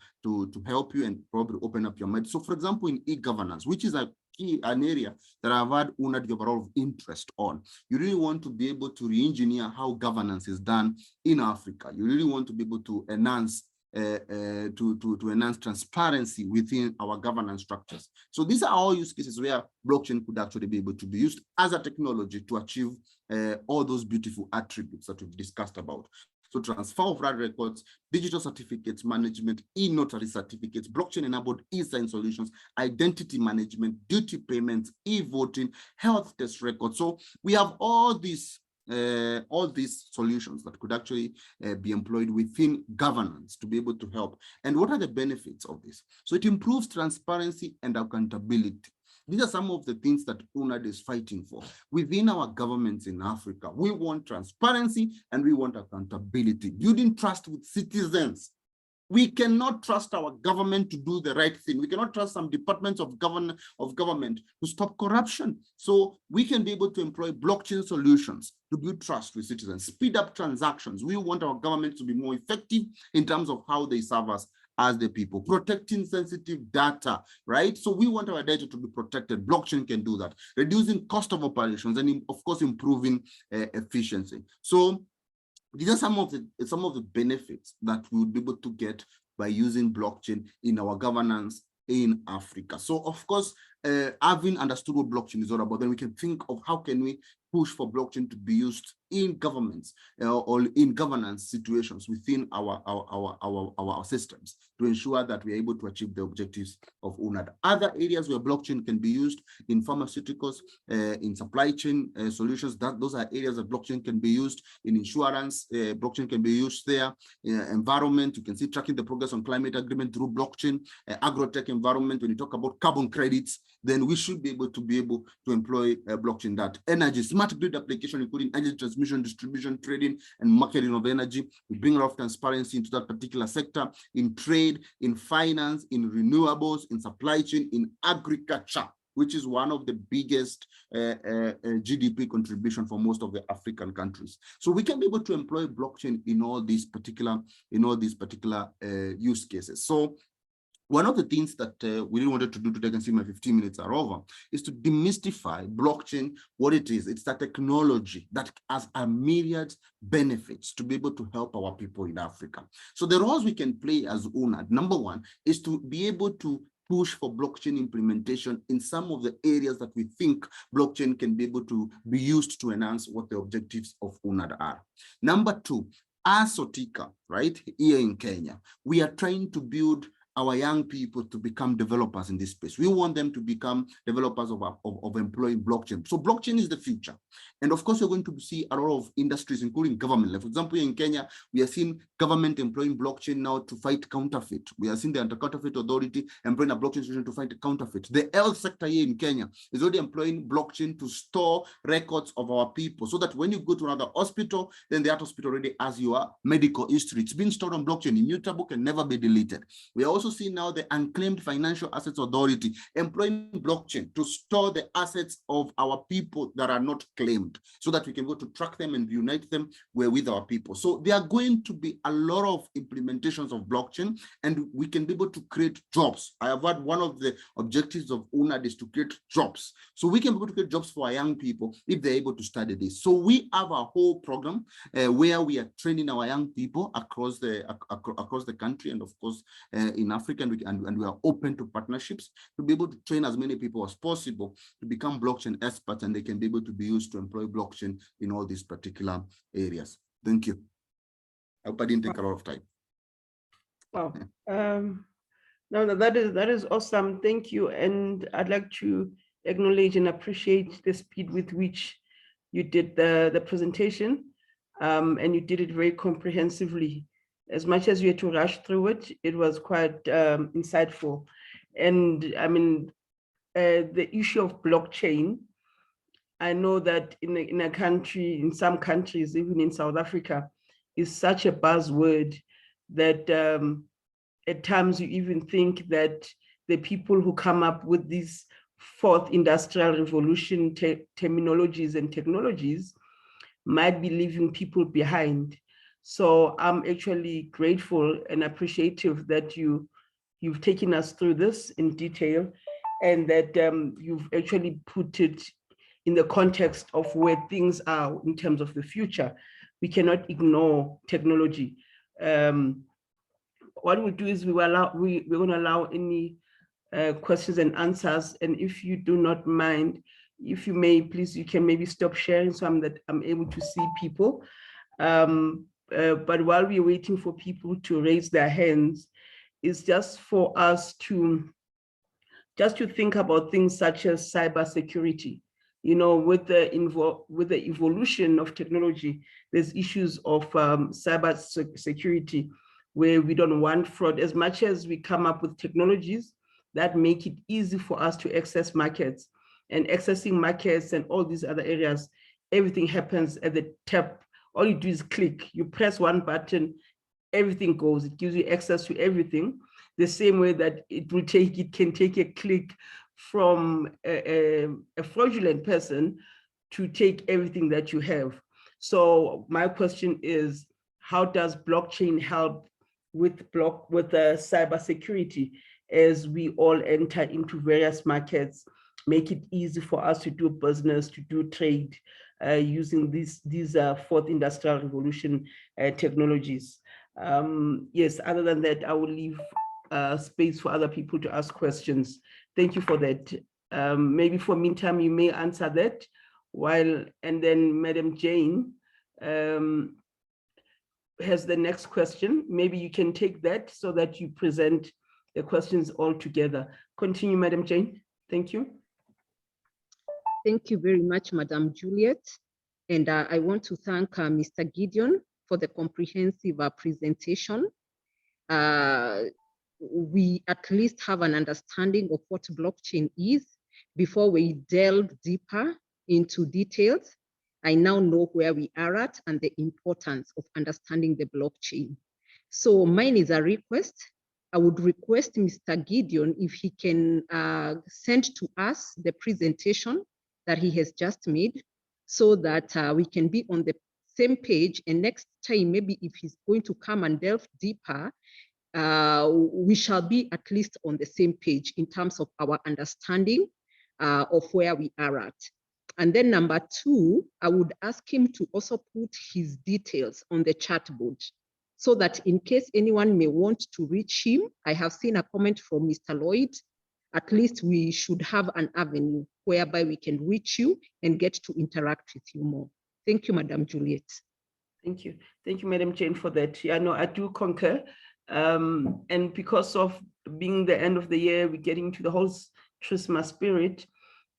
Speaker 10: help you and probably open up your mind. So for example, in e-governance, which is an area that I've had UNAD give a lot of interest on. You really want to be able to re-engineer how governance is done in Africa. You really want to be able to enhance enhance transparency within our governance structures. So these are all use cases where blockchain could actually be able to be used as a technology to achieve all those beautiful attributes that we've discussed about. So transfer of RAD records, digital certificates management, e-notary certificates, blockchain-enabled e-sign solutions, identity management, duty payments, e-voting, health test records. So we have all these solutions that could actually be employed within governance to be able to help. And what are the benefits of this? So it improves transparency and accountability. These are some of the things that UNAD is fighting for. Within our governments in Africa, we want transparency and we want accountability, building trust with citizens. We cannot trust our government to do the right thing. We cannot trust some departments of government to stop corruption. So we can be able to employ blockchain solutions to build trust with citizens, speed up transactions. We want our government to be more effective in terms of how they serve us as the people, protecting sensitive data, right? So we want our data to be protected. Blockchain can do that, reducing cost of operations and of course improving efficiency. So these are some of the benefits that we would be able to get by using blockchain in our governance in Africa. So of course, having understood what blockchain is all about, then we can think of how can we push for blockchain to be used in governments or in governance situations within our systems to ensure that we are able to achieve the objectives of UNAD. Other areas where blockchain can be used in pharmaceuticals, in supply chain solutions, those are areas that blockchain can be used in insurance. Blockchain can be used there. Environment, you can see tracking the progress on climate agreement through blockchain. Agrotech environment, when you talk about carbon credits, then we should be able to employ blockchain. That energy, smart grid application, including energy transmission, distribution, trading, and marketing of energy. We bring a lot of transparency into that particular sector, in trade, in finance, in renewables, in supply chain, in agriculture, which is one of the biggest GDP contribution for most of the African countries. So we can be able to employ blockchain in all these particular use cases. So One of the things that we really wanted to do today, I can see my 15 minutes are over, is to demystify blockchain, what it is. It's that technology that has a myriad benefits to be able to help our people in Africa. So the roles we can play as UNAD, number one, is to be able to push for blockchain implementation in some of the areas that we think blockchain can be able to be used to enhance what the objectives of UNAD are. Number two, as Sotika, right, here in Kenya, we are trying to build our young people to become developers in this space. We want them to become developers of employing blockchain. So blockchain is the future. And of course, we're going to see a lot of industries, including government. Like for example, in Kenya, we are seeing government employing blockchain now to fight counterfeit. We are seeing the Anti-Counterfeit Authority employing a blockchain solution to fight counterfeit. The health sector here in Kenya is already employing blockchain to store records of our people so that when you go to another hospital, then that hospital already has your medical history. It's been stored on blockchain, immutable, can never be deleted. We are also see now the Unclaimed Financial Assets Authority employing blockchain to store the assets of our people that are not claimed so that we can go to track them and unite them with our people. So there are going to be a lot of implementations of blockchain and we can be able to create jobs. I have heard one of the objectives of UNAD is to create jobs. So we can be able to create jobs for our young people if they're able to study this. So we have a whole program where we are training our young people across the country and of course in Africa, and we are open to partnerships to be able to train as many people as possible to become blockchain experts, and they can be able to be used to employ blockchain in all these particular areas. Thank you. I hope I didn't take a lot of time.
Speaker 4: Wow. No, that is awesome. Thank you. And I'd like to acknowledge and appreciate the speed with which you did the presentation, and you did it very comprehensively. As much as you had to rush through it, it was quite insightful. And I mean, the issue of blockchain, I know that in a country, in some countries, even in South Africa, is such a buzzword that at times you even think that the people who come up with these fourth industrial revolution terminologies and technologies might be leaving people behind. So I'm actually grateful and appreciative that you've taken us through this in detail, and that you've actually put it in the context of where things are in terms of the future. We cannot ignore technology. What we'll do is we're going to allow any questions and answers, and if you do not mind, if you may, please, you can maybe stop sharing so that I'm able to see people. But while we're waiting for people to raise their hands, it's just for us to think about things such as cybersecurity. You know, with the evolution of technology, there's issues of cyber security where we don't want fraud. As much as we come up with technologies that make it easy for us to access markets, and accessing markets and all these other areas, everything happens at the tap. All you do is click, you press one button, everything goes. It gives you access to everything, the same way that it can take a click from a fraudulent person to take everything that you have. So my question is, how does blockchain help with cybersecurity as we all enter into various markets, make it easy for us to do business, to do trade, using these fourth industrial revolution technologies? Yes, other than that, I will leave space for other people to ask questions. Thank you for that. Maybe for meantime, you may answer that and then Madam Jane has the next question. Maybe you can take that so that you present the questions all together. Continue, Madam Jane. Thank you.
Speaker 1: Thank you very much, Madam Juliet. And I want to thank Mr. Gideon for the comprehensive presentation. We at least have an understanding of what blockchain is before we delve deeper into details. I now know where we are at and the importance of understanding the blockchain. So mine is a request. I would request Mr. Gideon if he can send to us the presentation that he has just made, so that we can be on the same page. And next time, maybe if he's going to come and delve deeper, we shall be at least on the same page in terms of our understanding of where we are at. And then number two, I would ask him to also put his details on the chat board so that in case anyone may want to reach him, I have seen a comment from Mr. Lloyd, at least we should have an avenue whereby we can reach you and get to interact with you more. Thank you, Madam Juliet.
Speaker 4: Thank you. Thank you, Madam Jane, for that. Yeah, no, I do concur. And because of being the end of the year, we're getting to the whole Christmas spirit,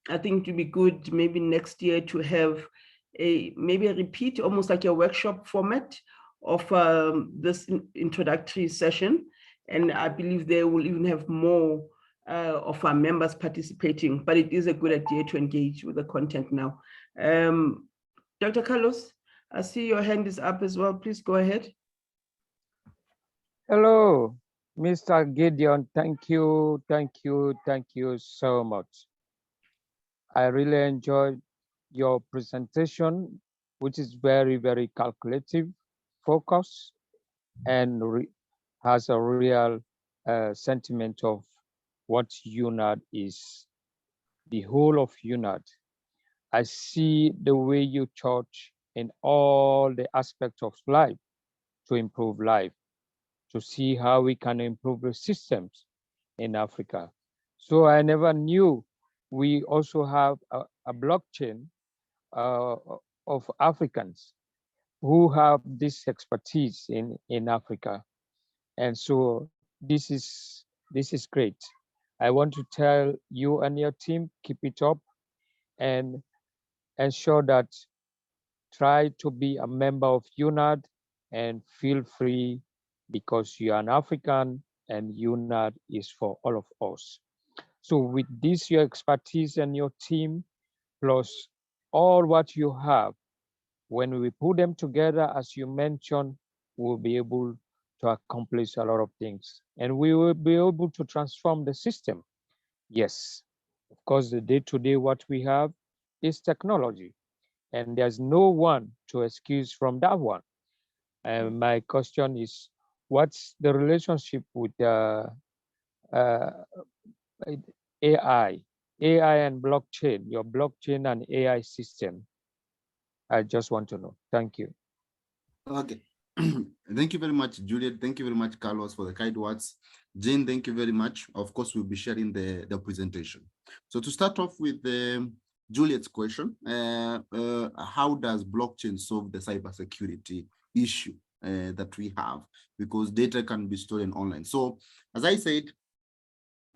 Speaker 4: I think it would be good maybe next year to have maybe a repeat, almost like a workshop format of this introductory session. And I believe they will even have more of our members participating, but it is a good idea to engage with the content now. Dr. Carlos, I see your hand is up as well. Please go ahead.
Speaker 2: Hello, Mr. Gideon. Thank you so much. I really enjoyed your presentation, which is very, very calculative, focused, and has a real sentiment of what UNAD is, the whole of UNAD. I see the way you touch in all the aspects of life to improve life, to see how we can improve the systems in Africa. So I never knew we also have a blockchain of Africans who have this expertise in Africa. And so this is great. I want to tell you and your team, keep it up and ensure that try to be a member of UNAD and feel free because you are an African and UNAD is for all of us. So with this, your expertise and your team, plus all what you have, when we put them together, as you mentioned, we'll be able to accomplish a lot of things. And we will be able to transform the system. Yes, of course, the day-to-day what we have is technology. And there's no one to excuse from that one. And my question is, what's the relationship with AI and blockchain, your blockchain and AI system? I just want to know. Thank you.
Speaker 10: Okay. Thank you very much, Juliet. Thank you very much, Carlos, for the kind words. Jane, thank you very much. Of course, we'll be sharing the presentation. So to start off with Juliet's question, how does blockchain solve the cybersecurity issue that we have? Because data can be stolen online. So as I said,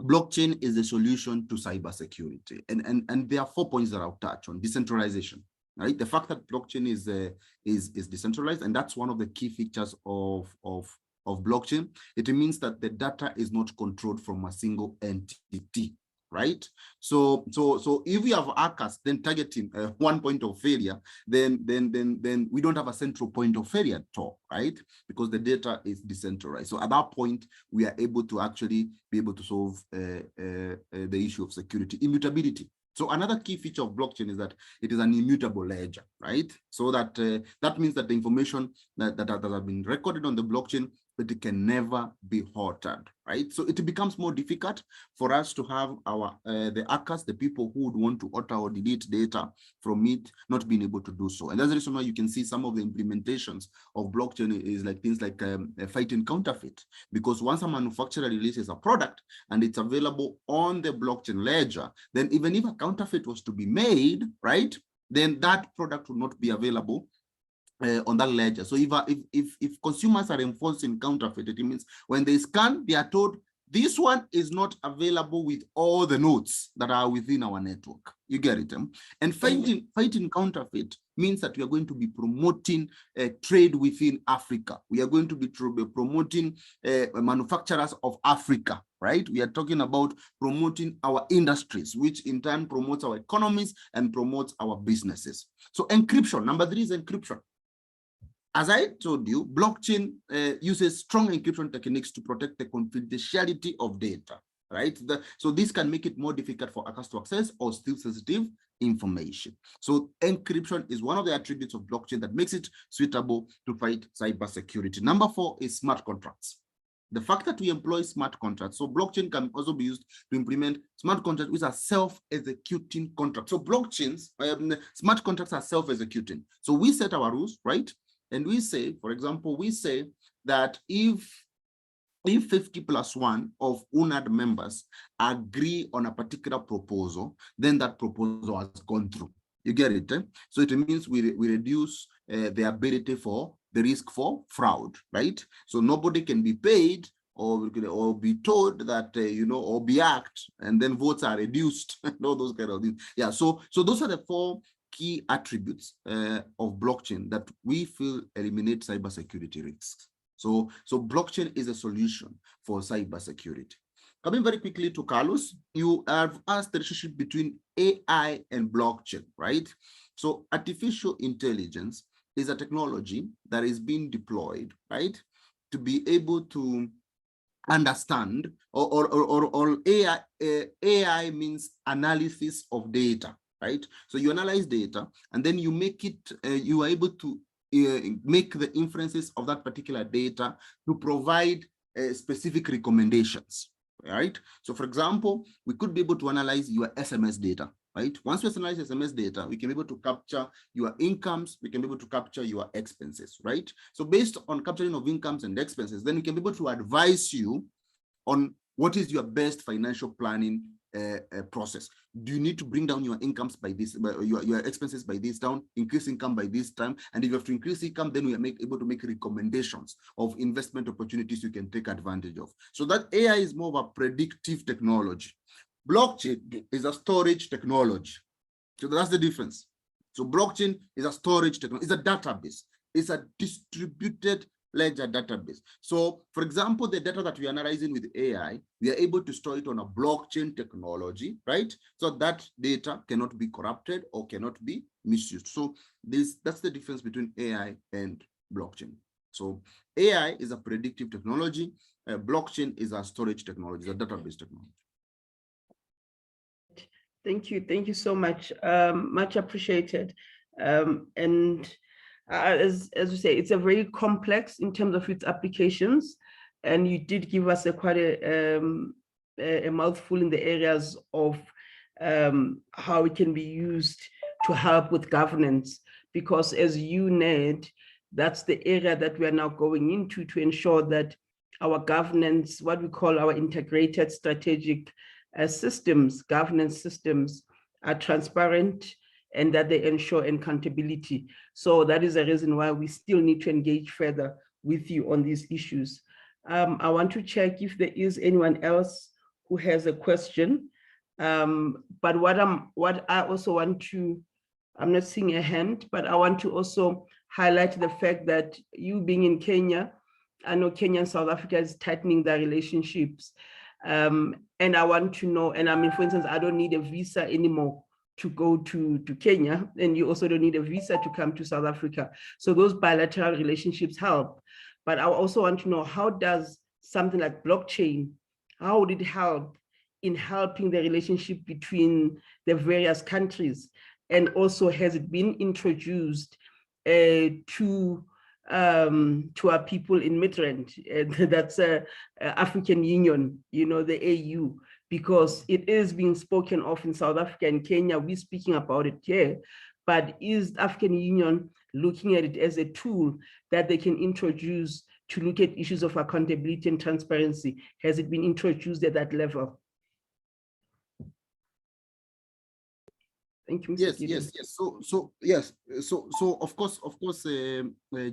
Speaker 10: blockchain is the solution to cybersecurity. And there are 4 points that I'll touch on. Decentralization. Right, the fact that blockchain is decentralized, and that's one of the key features of blockchain. It means that the data is not controlled from a single entity, right? So if we have hackers then targeting one point of failure, then we don't have a central point of failure at all, right? Because the data is decentralized. So at that point, we are able to actually be able to solve the issue of security. Immutability. So another key feature of blockchain is that it is an immutable ledger, right? So that that means that the information that have been recorded on the blockchain, that it can never be altered, right? So it becomes more difficult for us to have our the hackers, the people who would want to alter or delete data from it, not being able to do so. And that's the reason why you can see some of the implementations of blockchain is like things like fighting counterfeit, because once a manufacturer releases a product and it's available on the blockchain ledger, then even if a counterfeit was to be made, right, then that product will not be available on that ledger. So if consumers are enforcing counterfeit, it means when they scan, they are told this one is not available with all the nodes that are within our network. You get it? And fighting counterfeit means that we are going to be promoting trade within Africa. We are going to be promoting manufacturers of Africa, right? We are talking about promoting our industries, which in turn promotes our economies and promotes our businesses. So encryption, number 3 is encryption. As I told you, blockchain uses strong encryption techniques to protect the confidentiality of data, right? So this can make it more difficult for hackers to access or steal sensitive information. So encryption is one of the attributes of blockchain that makes it suitable to fight cybersecurity. Number 4 is smart contracts. The fact that we employ smart contracts, so blockchain can also be used to implement smart contracts which are self-executing contracts. So blockchains, smart contracts are self-executing. So we set our rules, right? And we say, for example, we say that if 50+1 of UNAD members agree on a particular proposal, then that proposal has gone through. You get it? Eh? So it means we reduce the ability for the risk for fraud, right? So nobody can be paid or be told that, or be hacked, and then votes are reduced, and all those kind of things. Yeah, so those are the 4 key attributes of blockchain that we feel eliminate cybersecurity risks. So blockchain is a solution for cybersecurity. Coming very quickly to Carlos, you have asked the relationship between AI and blockchain, right? So artificial intelligence is a technology that is being deployed, right, to be able to understand, or AI means analysis of data, right? So you analyze data and then you make it, you are able to make the inferences of that particular data to provide specific recommendations, right? So for example, we could be able to analyze your SMS data, right? Once we analyze SMS data, we can be able to capture your incomes, we can be able to capture your expenses, right? So based on capturing of incomes and expenses, then we can be able to advise you on what is your best financial planning process. Do you need to bring down your incomes by this, your expenses by this down, increase income by this time? And if you have to increase income, then we are able to make recommendations of investment opportunities you can take advantage of. So that AI is more of a predictive technology. Blockchain is a storage technology. So that's the difference. So blockchain is a storage technology, it's a database, it's a distributed ledger database. So for example, the data that we are analyzing with AI, we are able to store it on a blockchain technology, right? So that data cannot be corrupted or cannot be misused. So that's the difference between AI and blockchain. So AI is a predictive technology, blockchain is a storage technology, a database technology.
Speaker 4: Thank you so much, much appreciated. As we say, it's a very complex in terms of its applications, and you did give us quite a mouthful in the areas of how it can be used to help with governance, because as you, Ned, that's the area that we are now going into to ensure that our governance, what we call our integrated strategic systems, governance systems, are transparent and that they ensure accountability. So that is the reason why we still need to engage further with you on these issues. I want to check if there is anyone else who has a question. But what I also want to, I'm not seeing a hand, but I want to also highlight the fact that you being in Kenya, I know Kenya and South Africa is tightening their relationships. And I want to know, and I mean, for instance, I don't need a visa anymore to go to Kenya, and you also don't need a visa to come to South Africa. So those bilateral relationships help. But I also want to know, how does something like blockchain, how would it help in helping the relationship between the various countries? And also, has it been introduced to our people in Midrand? That's African Union, the AU, because it is being spoken of in South Africa and Kenya. We're speaking about it here, but is the African Union looking at it as a tool that they can introduce to look at issues of accountability and transparency? Has it been introduced at that level? Thank you, Mr.
Speaker 10: Yes. So of course,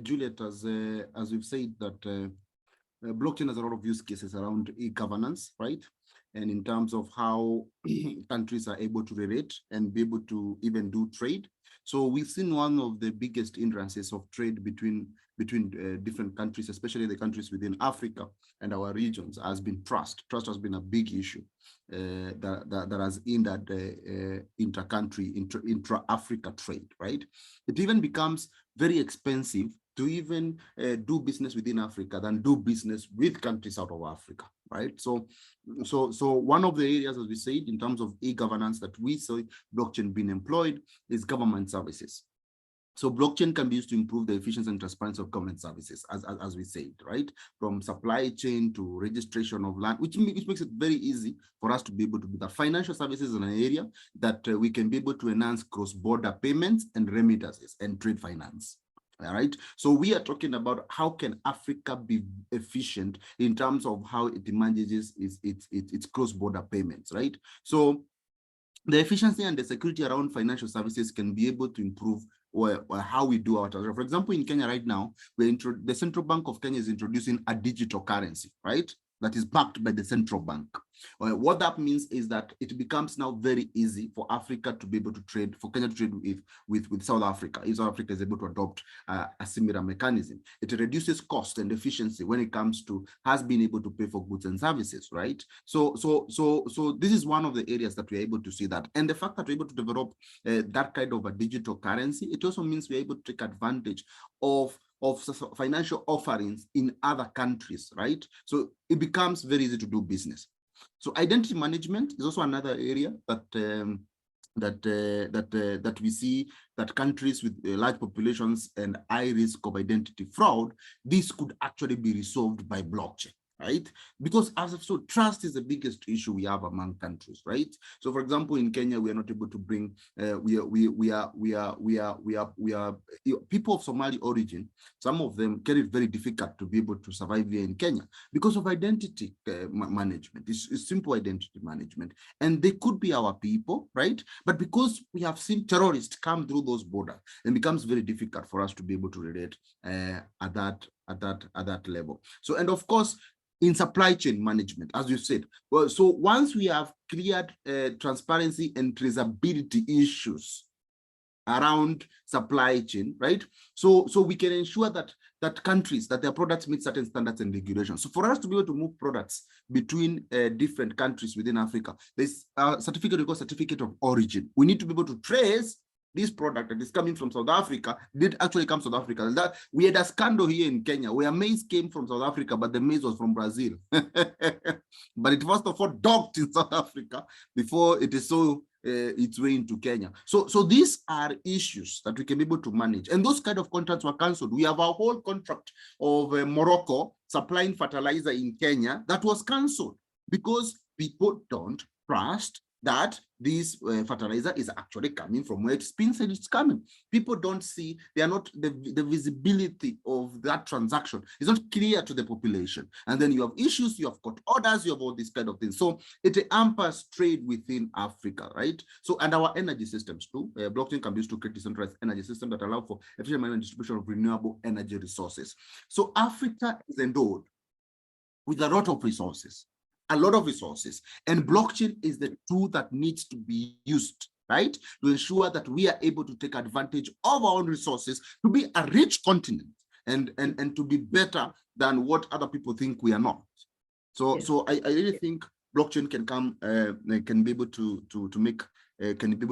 Speaker 10: Juliet, as we've said, that blockchain has a lot of use cases around e-governance, right? And in terms of how countries are able to relate and be able to even do trade. So we've seen one of the biggest hindrances of trade between different countries, especially the countries within Africa and our regions, has been trust. Trust has been a big issue that has hindered inter-country, intra-Africa trade, right? It even becomes very expensive to even do business within Africa than do business with countries out of Africa, right? So one of the areas, as we said, in terms of e-governance that we see blockchain being employed is government services. So blockchain can be used to improve the efficiency and transparency of government services, as we said, right? From supply chain to registration of land, which makes it very easy for us to be able to do that. Financial services is an area that we can be able to enhance cross-border payments and remittances and trade finance. All right. So we are talking about how can Africa be efficient in terms of how it manages its cross-border payments, right? So the efficiency and the security around financial services can be able to improve or how we do our transaction. For example, in Kenya right now, the Central Bank of Kenya is introducing a digital currency, right? That is backed by the central bank. What that means is that it becomes now very easy for Africa to be able to trade, for Kenya to trade with South Africa, if South Africa is able to adopt a similar mechanism. It reduces cost and efficiency when it comes to has been able to pay for goods and services, right? So this is one of the areas that we're able to see that. And the fact that we're able to develop that kind of a digital currency, it also means we're able to take advantage of financial offerings in other countries, right? So it becomes very easy to do business. So identity management is also another area that that we see that countries with large populations and high risk of identity fraud, this could actually be resolved by blockchain. Right? Because so trust is the biggest issue we have among countries, right? So for example, in Kenya, we are not able to bring, people of Somali origin, some of them get it very difficult to be able to survive here in Kenya because of identity management. It's simple identity management. And they could be our people, right? But because we have seen terrorists come through those borders, it becomes very difficult for us to be able to relate at that level. So, and of course, in supply chain management, as you said, well, so once we have cleared transparency and traceability issues around supply chain, right? So we can ensure that countries, that their products meet certain standards and regulations. So for us to be able to move products between different countries within Africa, there's a certificate we call certificate of origin. We need to be able to trace this product that is coming from South Africa did actually come from South Africa. That we had a scandal here in Kenya where maize came from South Africa, but the maize was from Brazil. But it first of all docked in South Africa before it is so its way into Kenya. So these are issues that we can be able to manage. And those kind of contracts were cancelled. We have a whole contract of Morocco supplying fertilizer in Kenya that was cancelled because people don't trust that this fertilizer is actually coming from where it's been said it's coming. People don't see, they are not, the visibility of that transaction is not clear to the population. And then you have issues, you have court orders, you have all these kind of things. So it hampers trade within Africa, right? So, and our energy systems too. Blockchain can be used to create decentralized energy systems that allow for efficient management and distribution of renewable energy resources. So Africa is endowed with a lot of resources. And blockchain is the tool that needs to be used, right, to ensure that we are able to take advantage of our own resources to be a rich continent and to be better than what other people think we are not. So yes. So I really think blockchain can come can be able to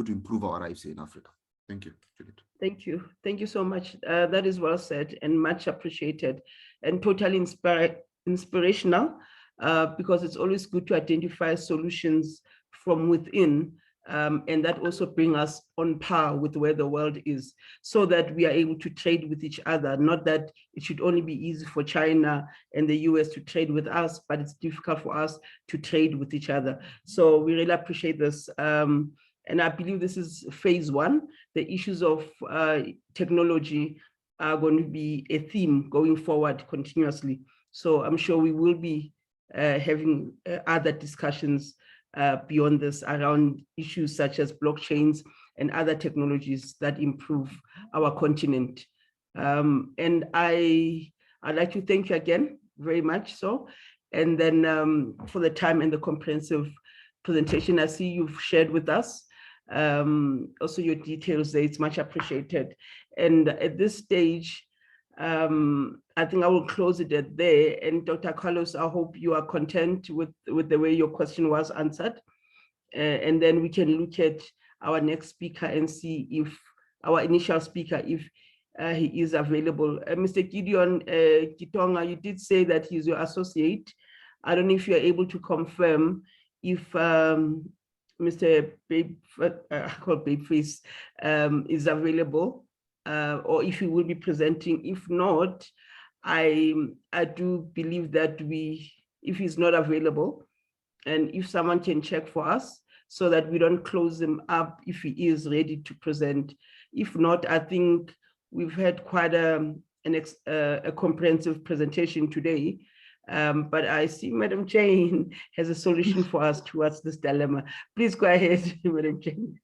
Speaker 10: improve our lives here in Africa. Thank you, Judith.
Speaker 4: Thank you so much. That is well said and much appreciated and totally inspirational. Because it's always good to identify solutions from within, and that also brings us on par with where the world is, so that we are able to trade with each other. Not that it should only be easy for China and the US to trade with us, but it's difficult for us to trade with each other. So we really appreciate this. And I believe this is phase one. The issues of technology are going to be a theme going forward continuously. So I'm sure we will be having other discussions beyond this around issues such as blockchains and other technologies that improve our continent. And I'd like to thank you again very much so. And then for the time and the comprehensive presentation, I see you've shared with us also your details there. It's much appreciated. And at this stage, I think I will close it at there. And Dr. Carlos, I hope you are content with the way your question was answered. And then we can look at our next speaker and see if our initial speaker, if he is available. Mr. Gideon Kitonga, you did say that he's your associate. I don't know if you're able to confirm if Mr. Babeface is available. or if he will be presenting. If not, I do believe that if he's not available, and if someone can check for us so that we don't close him up if he is ready to present. If not, I think we've had quite a comprehensive presentation today. But I see Madam Jane has a solution for us towards this dilemma. Please go ahead, Madam Jane.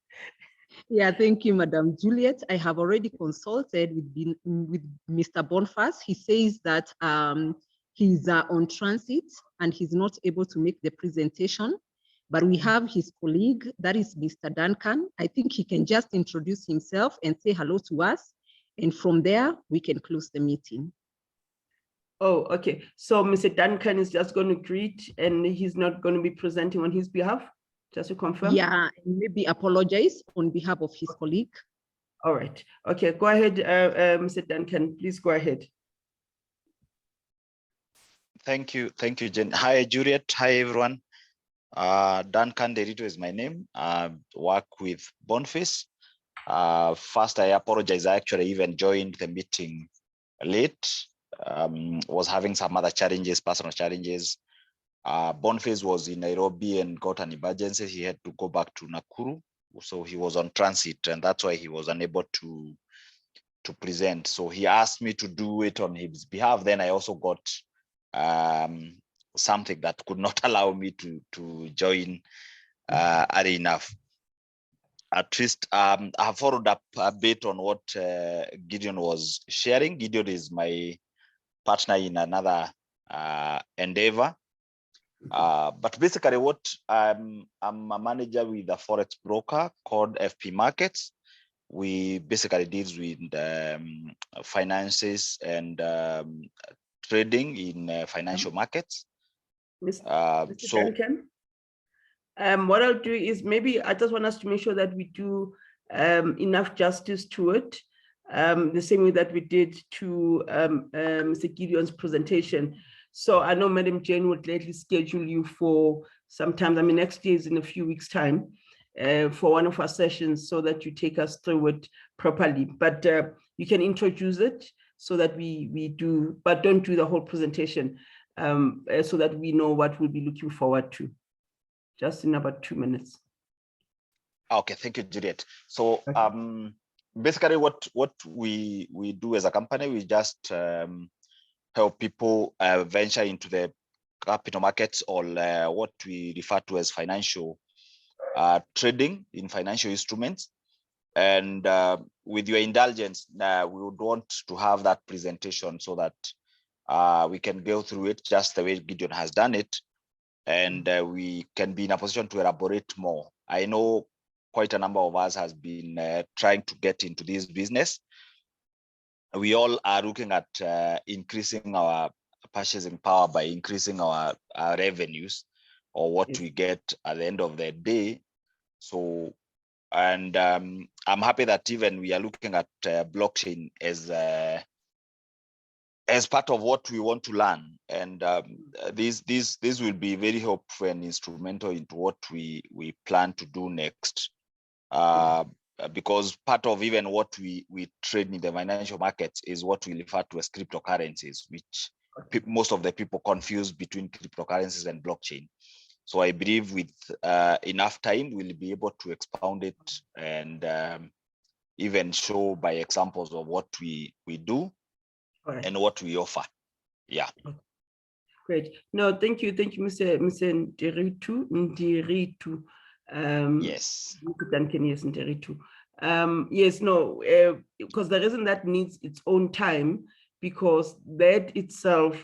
Speaker 1: Yeah, thank you, Madam Juliet. I have already consulted with Mr. Boniface. He says that he's on transit and he's not able to make the presentation, but we have his colleague, that is Mr. Duncan. I think he can just introduce himself and say hello to us. And from there, we can close the meeting.
Speaker 4: Oh, okay. So Mr. Duncan is just going to greet and he's not going to be presenting on his behalf, just to confirm?
Speaker 1: Yeah, maybe apologize on behalf of his colleague.
Speaker 4: All right. Okay, go ahead, Mr. Duncan, please go ahead.
Speaker 11: Thank you, Jen. Hi, Juliet. Hi, everyone. Duncan Derito is my name. I work with Boniface. First, I apologize. I actually even joined the meeting late. Was having some other challenges, personal challenges. Boniface was in Nairobi and got an emergency. He had to go back to Nakuru. So he was on transit, and that's why he was unable to present. So he asked me to do it on his behalf. Then I also got something that could not allow me to join early enough. At least I have followed up a bit on what Gideon was sharing. Gideon is my partner in another endeavor. But basically what I'm a manager with a forex broker called FP Markets. We basically deals with finances and trading in financial markets.
Speaker 4: Mr. Duncan, what I'll do is maybe I just want us to make sure that we do enough justice to it, the same way that we did to Mr. Gideon's presentation. So I know Madam Jane would lately schedule you for sometimes, I mean, next year is in a few weeks' time, for one of our sessions so that you take us through it properly. But you can introduce it so that we do, but don't do the whole presentation, so that we know what we'll be looking forward to. Just in about 2 minutes.
Speaker 11: Okay, thank you, Juliet. So basically what we do as a company, we just help people venture into the capital markets, or what we refer to as financial trading in financial instruments. And with your indulgence, we would want to have that presentation so that we can go through it just the way Gideon has done it, and we can be in a position to elaborate more. I know quite a number of us has been trying to get into this business. We all are looking at increasing our purchasing power by increasing our revenues, or what we get at the end of the day. So, and I'm happy that even we are looking at blockchain as part of what we want to learn, and this will be very helpful and instrumental into what we plan to do next. Because part of even what we trade in the financial markets is what we refer to as cryptocurrencies, which most of the people confuse between cryptocurrencies and blockchain. So I believe with enough time, we'll be able to expound it and even show by examples of what we do and what we offer. Yeah.
Speaker 4: Great. No, thank you, Mr. Ndiritu.
Speaker 11: Yes.
Speaker 4: Yes, no, because the reason that needs its own time, because that itself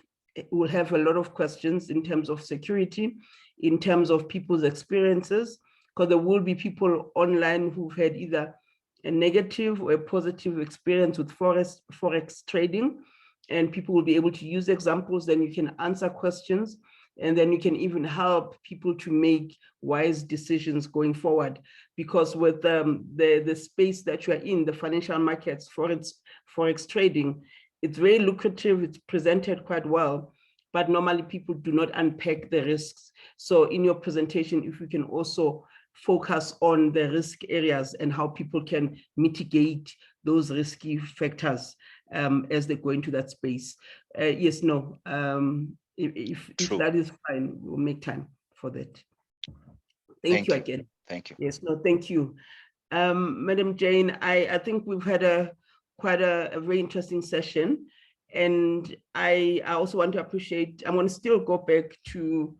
Speaker 4: will have a lot of questions in terms of security, in terms of people's experiences, because there will be people online who've had either a negative or a positive experience with forex trading, and people will be able to use examples. Then you can answer questions, and then you can even help people to make wise decisions going forward. Because with the space that you are in, the financial markets, forex trading, it's very lucrative, it's presented quite well, but normally people do not unpack the risks. So in your presentation, if you can also focus on the risk areas and how people can mitigate those risky factors as they go into that space. Yes, no, if that is fine, we'll make time for that. Thank you again.
Speaker 11: Thank you.
Speaker 4: Yes, no, thank you. Madam Jane, I think we've had quite a very interesting session. And I also want to appreciate, I want to still go back to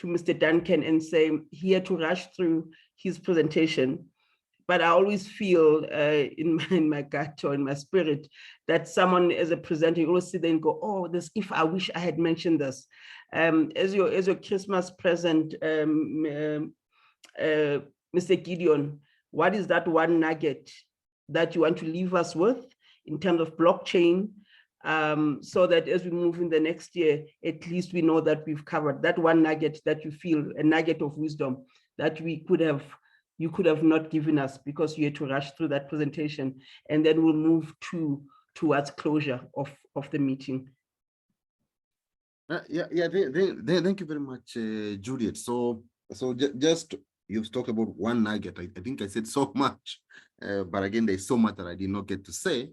Speaker 4: Mr. Duncan and say he had to rush through his presentation. But I always feel in my gut or in my spirit that someone as a presenter, you always sit there and go, oh, this, if I wish I had mentioned this. As your Christmas present, Mr. Gideon, what is that one nugget that you want to leave us with in terms of blockchain, so that as we move in the next year, at least we know that we've covered that one nugget that you feel, a nugget of wisdom that you could have not given us because you had to rush through that presentation, and then we'll move towards closure of the meeting.
Speaker 10: Thank you very much, Juliet. So just you've talked about one nugget. I think I said so much, but again, there's so much that I did not get to say.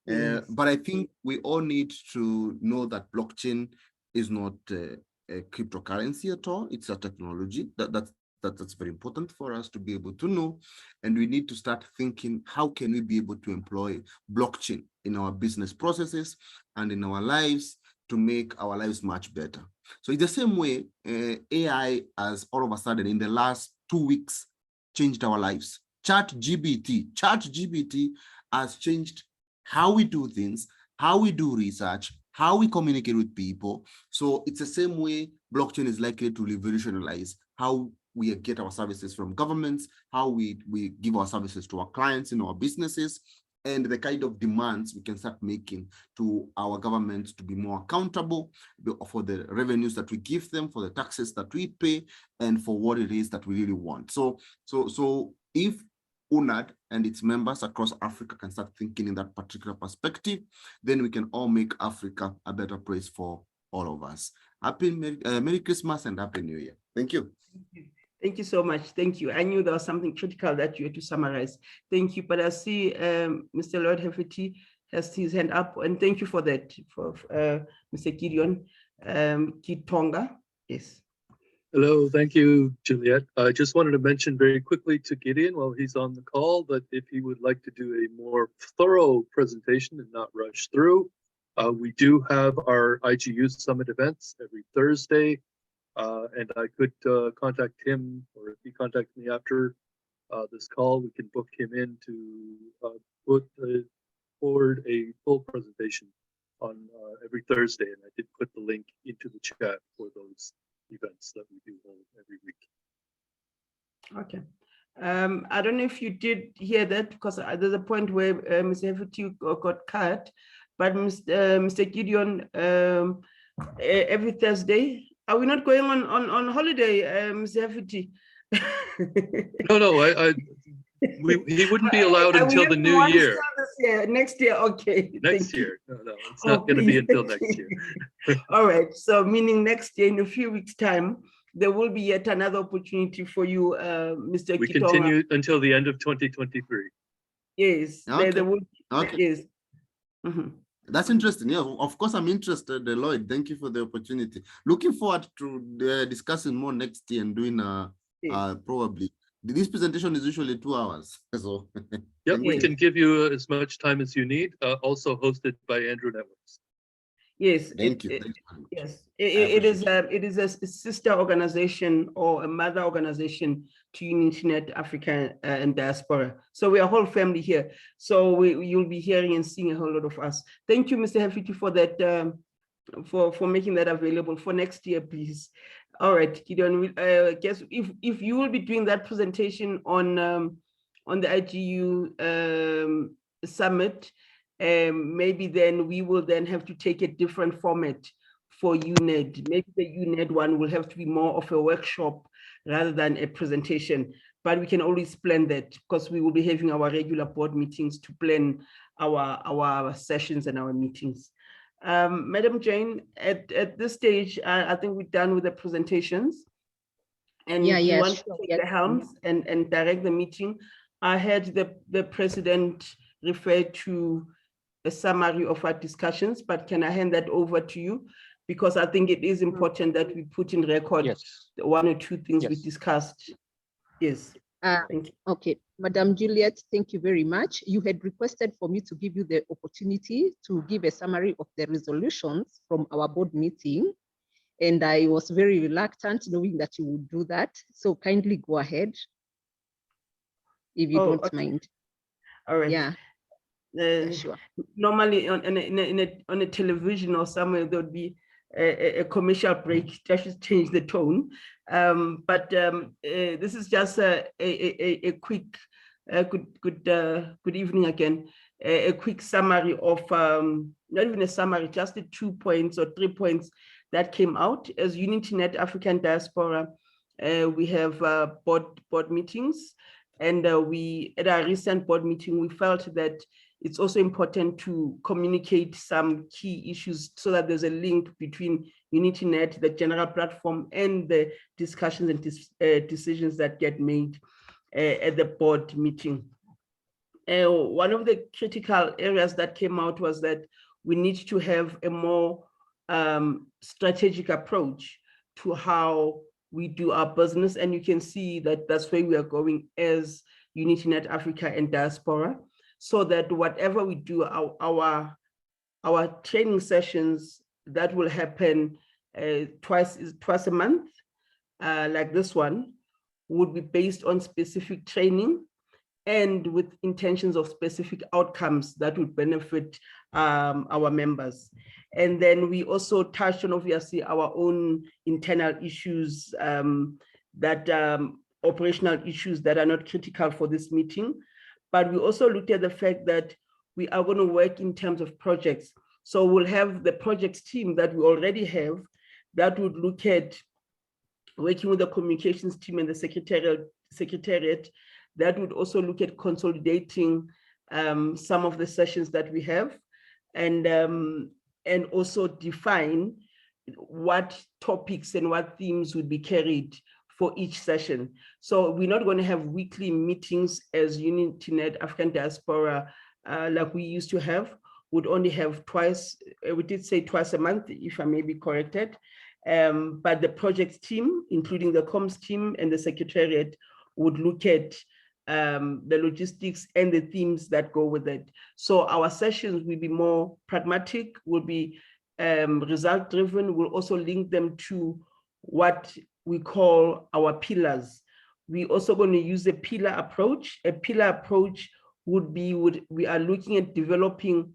Speaker 10: Yes. But I think we all need to know that blockchain is not a cryptocurrency at all. It's a technology. That's very important for us to be able to know. And we need to start thinking, how can we be able to employ blockchain in our business processes and in our lives to make our lives much better. So it's the same way AI has all of a sudden in the last 2 weeks changed our lives. ChatGPT has changed how we do things, how we do research, how we communicate with people. So it's the same way blockchain is likely to revolutionize how we get our services from governments, how we give our services to our clients in our businesses, and the kind of demands we can start making to our governments to be more accountable for the revenues that we give them, for the taxes that we pay, and for what it is that we really want. So if UNAD and its members across Africa can start thinking in that particular perspective, then we can all make Africa a better place for all of us. Merry Christmas and Happy New Year. Thank you.
Speaker 4: Thank you so much. Thank you. I knew there was something critical that you had to summarize. Thank you. But I see Mr. Lord Hefeti has his hand up, and thank you for that, for Mr. Gideon Kitonga. Yes.
Speaker 8: Hello, thank you, Juliet. I just wanted to mention very quickly to Gideon while he's on the call that if he would like to do a more thorough presentation and not rush through, we do have our IGU Summit events every Thursday. And I could contact him, or if he contacts me after this call, we can book him in to put forward a full presentation on every Thursday. And I did put the link into the chat for those events that we do hold every week.
Speaker 4: Okay. I don't know if you did hear that, because there's a point where Mr. Hefeti got cut, but Mr. Gideon, every Thursday. Are we not going on holiday, Mr. Hefeti?
Speaker 8: No, he wouldn't be allowed until the new year.
Speaker 4: Next year, okay.
Speaker 8: Next year. No, it's not going to be until next year.
Speaker 4: All right, so meaning next year, in a few weeks' time, there will be yet another opportunity for you, Mr.
Speaker 8: We
Speaker 4: Kitonga.
Speaker 8: continue until the end of 2023.
Speaker 4: Yes,
Speaker 10: okay.
Speaker 4: there will be,
Speaker 10: okay.
Speaker 4: Yes. Mm-hmm.
Speaker 10: That's interesting. Yeah, of course, I'm interested, Lloyd. Thank you for the opportunity. Looking forward to discussing more next year and doing probably. This presentation is usually 2 hours. So
Speaker 8: yeah, we can give you as much time as you need. Also hosted by Andrew Networks.
Speaker 4: Yes.
Speaker 10: Thank you.
Speaker 4: Yes, it is a sister organization or a mother organization to UnityNet Africa and Diaspora. So we are a whole family here. So you'll be hearing and seeing a whole lot of us. Thank you, Mr. Hefeti, for that, for making that available for next year, please. All right, Gideon. I guess if you will be doing that presentation on the IGU summit. Maybe then we will then have to take a different format for UNED. Maybe the UNED one will have to be more of a workshop rather than a presentation, but we can always plan that because we will be having our regular board meetings to plan our sessions and our meetings. Madam Jane, at this stage, I think we're done with the presentations. and you want to take the helms and direct the meeting. I had the president refer to a summary of our discussions, but can I hand that over to you? Because I think it is important that we put in record the one or two things we discussed. Yes. Thank you.
Speaker 1: Okay, Madam Juliet, thank you very much. You had requested for me to give you the opportunity to give a summary of the resolutions from our board meeting. And I was very reluctant knowing that you would do that. So kindly go ahead, if you don't mind.
Speaker 4: All right.
Speaker 1: Yeah. Sure.
Speaker 4: Normally on a television or somewhere, there would be a commercial break that should change the tone. But this is just a quick, good evening again. A quick summary of, not even a summary, just the 2 points or 3 points that came out. As UnityNet African Diaspora, we have board meetings, and at our recent board meeting, we felt that it's also important to communicate some key issues so that there's a link between UnityNet, the general platform, and the discussions and decisions that get made at the board meeting. One of the critical areas that came out was that we need to have a more strategic approach to how we do our business. And you can see that that's where we are going as UnityNet Africa and Diaspora, so that whatever we do, our training sessions that will happen twice a month, like this one, would be based on specific training and with intentions of specific outcomes that would benefit our members. And then we also touched on, obviously, our own internal issues, operational issues that are not critical for this meeting. But we also looked at the fact that we are going to work in terms of projects. So we'll have the projects team that we already have that would look at working with the communications team and the secretariat that would also look at consolidating some of the sessions that we have, and also define what topics and what themes would be carried for each session. So we're not going to have weekly meetings as UnityNet African Diaspora like we used to have. Would only have twice, we did say twice a month, if I may be corrected. But the projects team, including the comms team and the secretariat, would look at the logistics and the themes that go with it. So our sessions will be more pragmatic, will be result driven. We'll also link them to what we call our pillars. We're also going to use a pillar approach. A pillar approach would be, we are looking at developing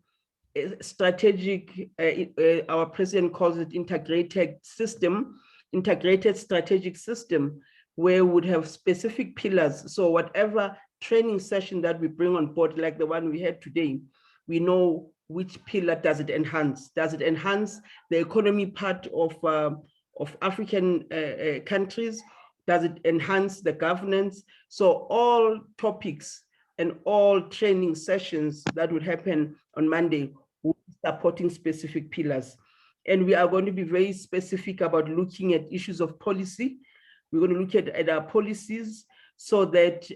Speaker 4: a strategic, our president calls it integrated strategic system, where we would have specific pillars. So whatever training session that we bring on board, like the one we had today, we know which pillar does it enhance. Does it enhance the economy part of African countries? Does it enhance the governance? So all topics and all training sessions that would happen on Monday will be supporting specific pillars. And we are going to be very specific about looking at issues of policy. We're going to look at our policies so that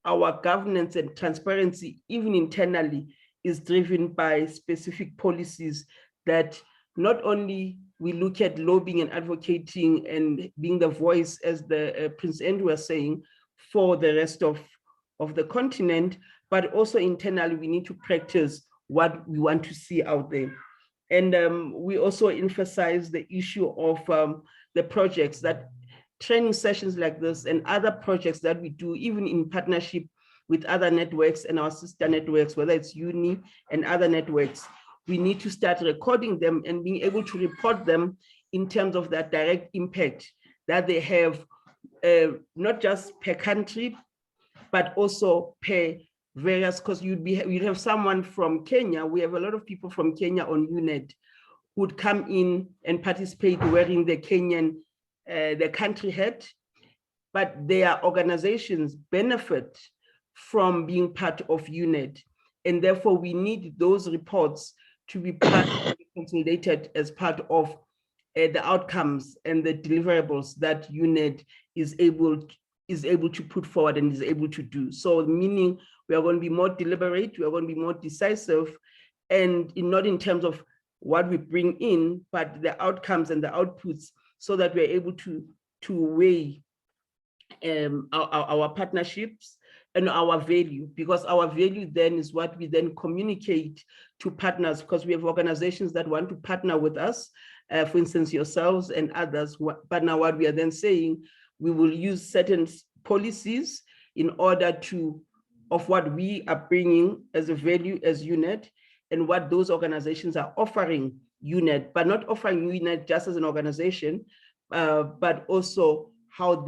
Speaker 4: our governance and transparency, even internally, is driven by specific policies that not only we look at lobbying and advocating and being the voice, as the Prince Andrew was saying, for the rest of the continent, but also internally we need to practice what we want to see out there. And we also emphasize the issue of the projects, that training sessions like this and other projects that we do, even in partnership with other networks and our sister networks, whether it's Uni and other networks, we need to start recording them and being able to report them in terms of that direct impact that they have, not just per country, but also per various, because you'd have someone from Kenya. We have a lot of people from Kenya on UNED who would come in and participate wearing the Kenyan, the country hat, but their organizations benefit from being part of UNED. And therefore we need those reports to be consolidated as part of the outcomes and the deliverables that UNED is able to put forward and is able to do. So meaning we are going to be more deliberate, we are going to be more decisive, and not in terms of what we bring in, but the outcomes and the outputs, so that we're able to weigh our partnerships and our value, because our value then is what we then communicate to partners, because we have organizations that want to partner with us, for instance, yourselves and others. But now what we are then saying, we will use certain policies in order of what we are bringing as a value as UNED, and what those organizations are offering UNED, but not offering UNED just as an organization, but also how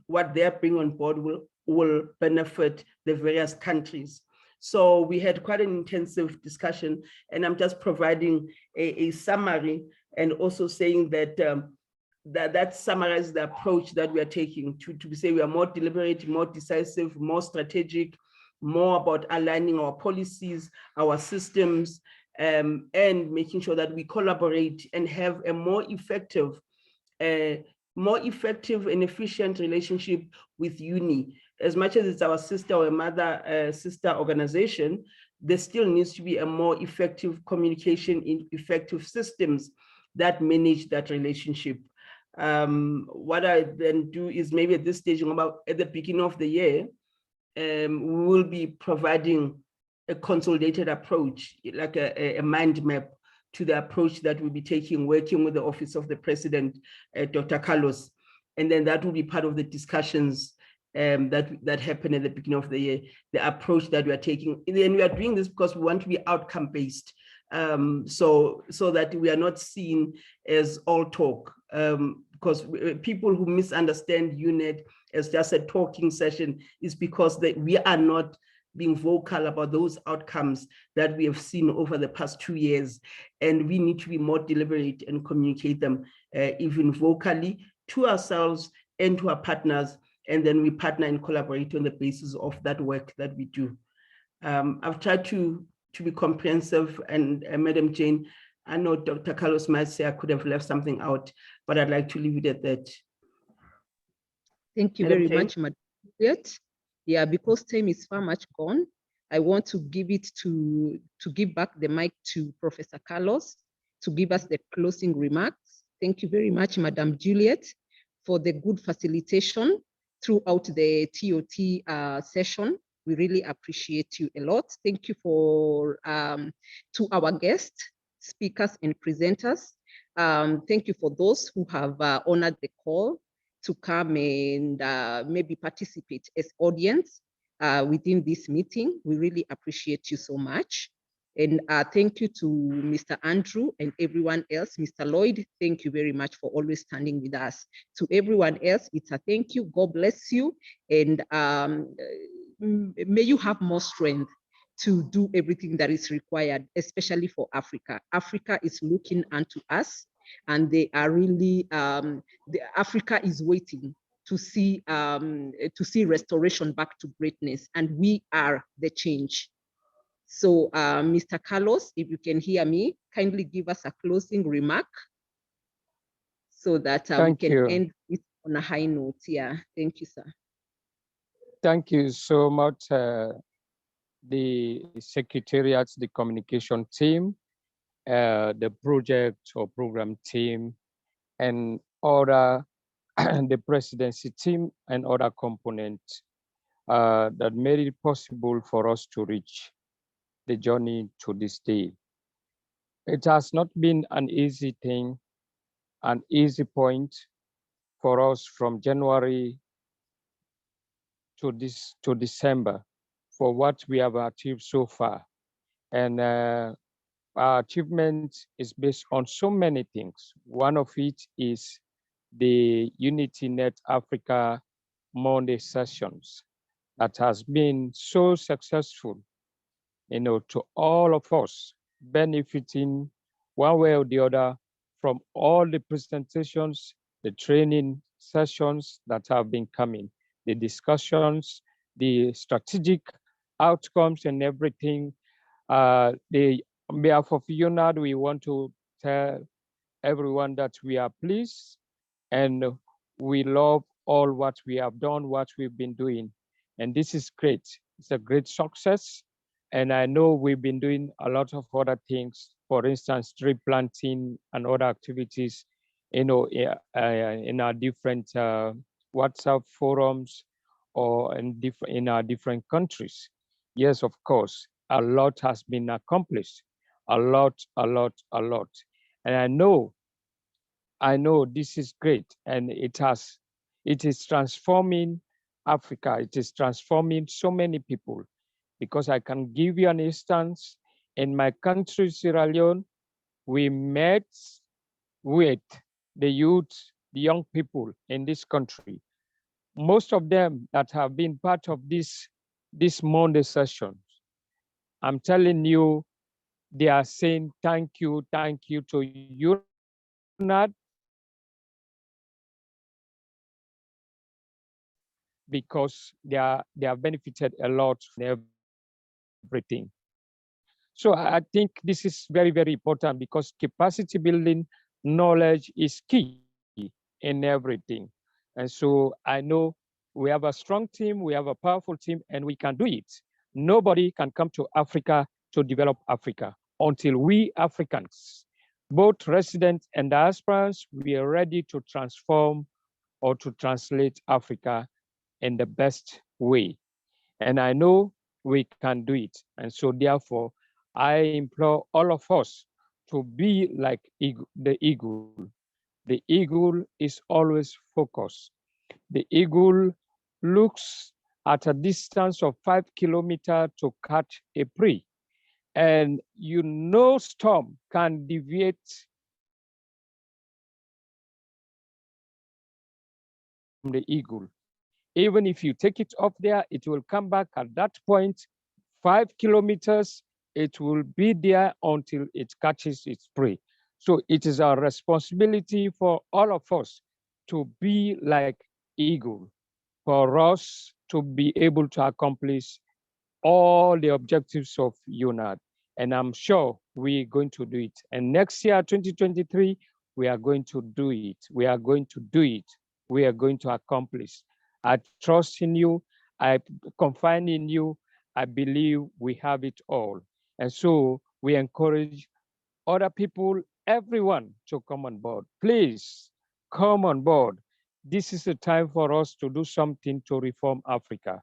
Speaker 4: what they're bringing on board will benefit the various countries. So we had quite an intensive discussion, and I'm just providing a summary, and also saying that that summarizes the approach that we are taking to say we are more deliberate, more decisive, more strategic, more about aligning our policies, our systems, and making sure that we collaborate and have a more effective and efficient relationship with UNI. As much as it's our sister or a mother sister organization, there still needs to be a more effective communication in effective systems that manage that relationship. What I then do is maybe at this stage, at the beginning of the year, we will be providing a consolidated approach, like a mind map to the approach that we'll be taking, working with the Office of the President, Dr. Carlos. And then that will be part of the discussions that happen at the beginning of the year, the approach that we are taking. And we are doing this because we want to be outcome-based, so that we are not seen as all talk, because people who misunderstand UNED as just a talking session is because we are not being vocal about those outcomes that we have seen over the past 2 years. And we need to be more deliberate and communicate them even vocally to ourselves and to our partners. And then we partner and collaborate on the basis of that work that we do. I've tried to be comprehensive, and Madam Jane, I know Dr. Carlos might say I could have left something out, but I'd like to leave it at that.
Speaker 1: Thank you very much, Madam. Yeah, because time is far much gone, I want to give back the mic to Professor Carlos to give us the closing remarks. Thank you very much, Madam Juliet, for the good facilitation throughout the TOT session. We really appreciate you a lot. Thank you to our guests, speakers and presenters. Thank you for those who have honored the call to come and maybe participate as audience within this meeting. We really appreciate you so much. And thank you to Mr. Andrew and everyone else. Mr. Lloyd, thank you very much for always standing with us. To everyone else, it's a thank you. God bless you. And may you have more strength to do everything that is required, especially for Africa. Africa is looking unto us, and they are really, Africa is waiting to see restoration back to greatness, and we are the change. So Mr. Carlos, if you can hear me, kindly give us a closing remark so that we can end it on a high note. Yeah, thank you, sir.
Speaker 2: Thank you so much, the secretariat, the communication team, the project or program team, and other the presidency team and other components that made it possible for us to reach the journey to this day. It has not been an easy thing, an easy point for us from January to December for what we have achieved so far. And our achievement is based on so many things. One of it is the UnityNet Africa Monday sessions that has been so successful, to all of us, benefiting one way or the other from all the presentations, the training sessions that have been coming, the discussions, the strategic outcomes and everything. On behalf of UNAD, we want to tell everyone that we are pleased and we love all what we have done, what we've been doing. And this is great. It's a great success. And I know we've been doing a lot of other things, for instance, tree planting and other activities, in our different WhatsApp forums or in our different countries. Yes, of course, a lot has been accomplished, a lot. And I know this is great, and it is transforming Africa. It is transforming so many people, because I can give you an instance. In my country, Sierra Leone, we met with the youth, the young people in this country. Most of them that have been part of this Monday session, I'm telling you, they are saying thank you to UNAT, because they have benefited a lot from everything. So I think this is very, very important, because capacity building knowledge is key in everything. And so I know we have a strong team, we have a powerful team, and we can do it. Nobody can come to Africa to develop Africa until we Africans, both residents and diasporans, we are ready to transform or to translate Africa in the best way. And I know we can do it. And so therefore, I implore all of us to be like the eagle. The eagle is always focused. The eagle looks at a distance of 5 kilometers to catch a prey. And no storm can deviate from the eagle. Even if you take it up there, it will come back at that point, 5 kilometers, it will be there until it catches its prey. So it is our responsibility for all of us to be like eagle, for us to be able to accomplish all the objectives of UNAT. And I'm sure we're going to do it. And next year, 2023, we are going to do it. We are going to do it. We are going to accomplish. I trust in you. I confide in you. I believe we have it all. And so we encourage other people, everyone, to come on board. Please come on board. This is the time for us to do something to reform Africa.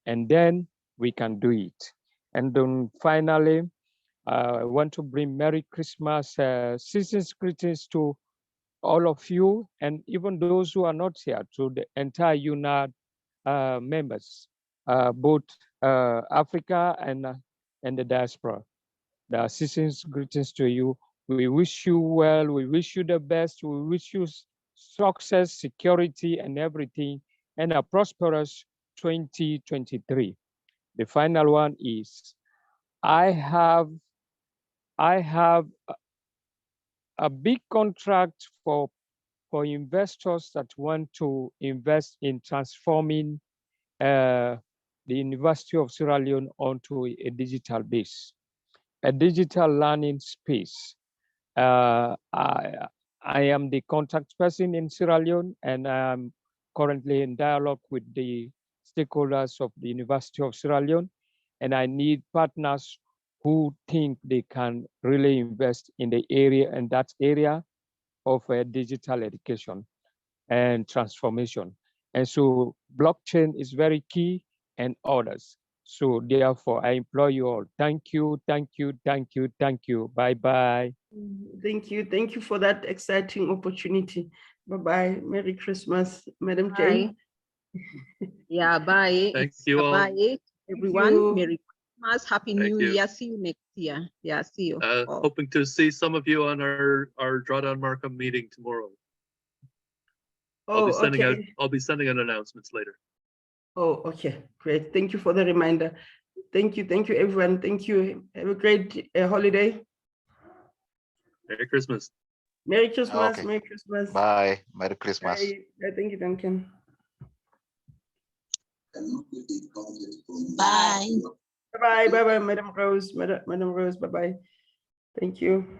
Speaker 2: And then we can do it. And then finally, I want to bring Merry Christmas, season's greetings to all of you, and even those who are not here, to the entire UNAD members, both Africa and the diaspora. The season's greetings to you. We wish you well. We wish you the best. We wish you success, security, and everything, and a prosperous 2023. The final one is, I have a big contract for investors that want to invest in transforming the University of Sierra Leone onto a digital base, a digital learning space. I am the contact person in Sierra Leone, and I am currently in dialogue with the stakeholders of the University of Sierra Leone, and I need partners who think they can really invest in the area, and that area of digital education and transformation. And so blockchain is very key, and others. So therefore, I implore you all, thank you. Bye-bye.
Speaker 4: Thank you for that exciting opportunity. Bye-bye. Merry Christmas, Madam Jane.
Speaker 1: Yeah, bye.
Speaker 8: Thank you all.
Speaker 1: Bye, everyone. Merry Christmas. Happy New Year. See you next year. Yeah, see you.
Speaker 8: Hoping to see some of you on our Drawdown Markham meeting tomorrow. I'll be sending out announcements later.
Speaker 4: Oh, okay, great. Thank you for the reminder. Thank you, everyone. Thank you. Have a great holiday.
Speaker 8: Merry Christmas.
Speaker 4: Merry Christmas.
Speaker 11: Okay.
Speaker 4: Merry Christmas.
Speaker 11: Bye. Merry Christmas.
Speaker 4: Bye. Thank you, Duncan.
Speaker 6: Bye.
Speaker 4: Bye, Madam Rose. Madam Rose, bye-bye. Thank you.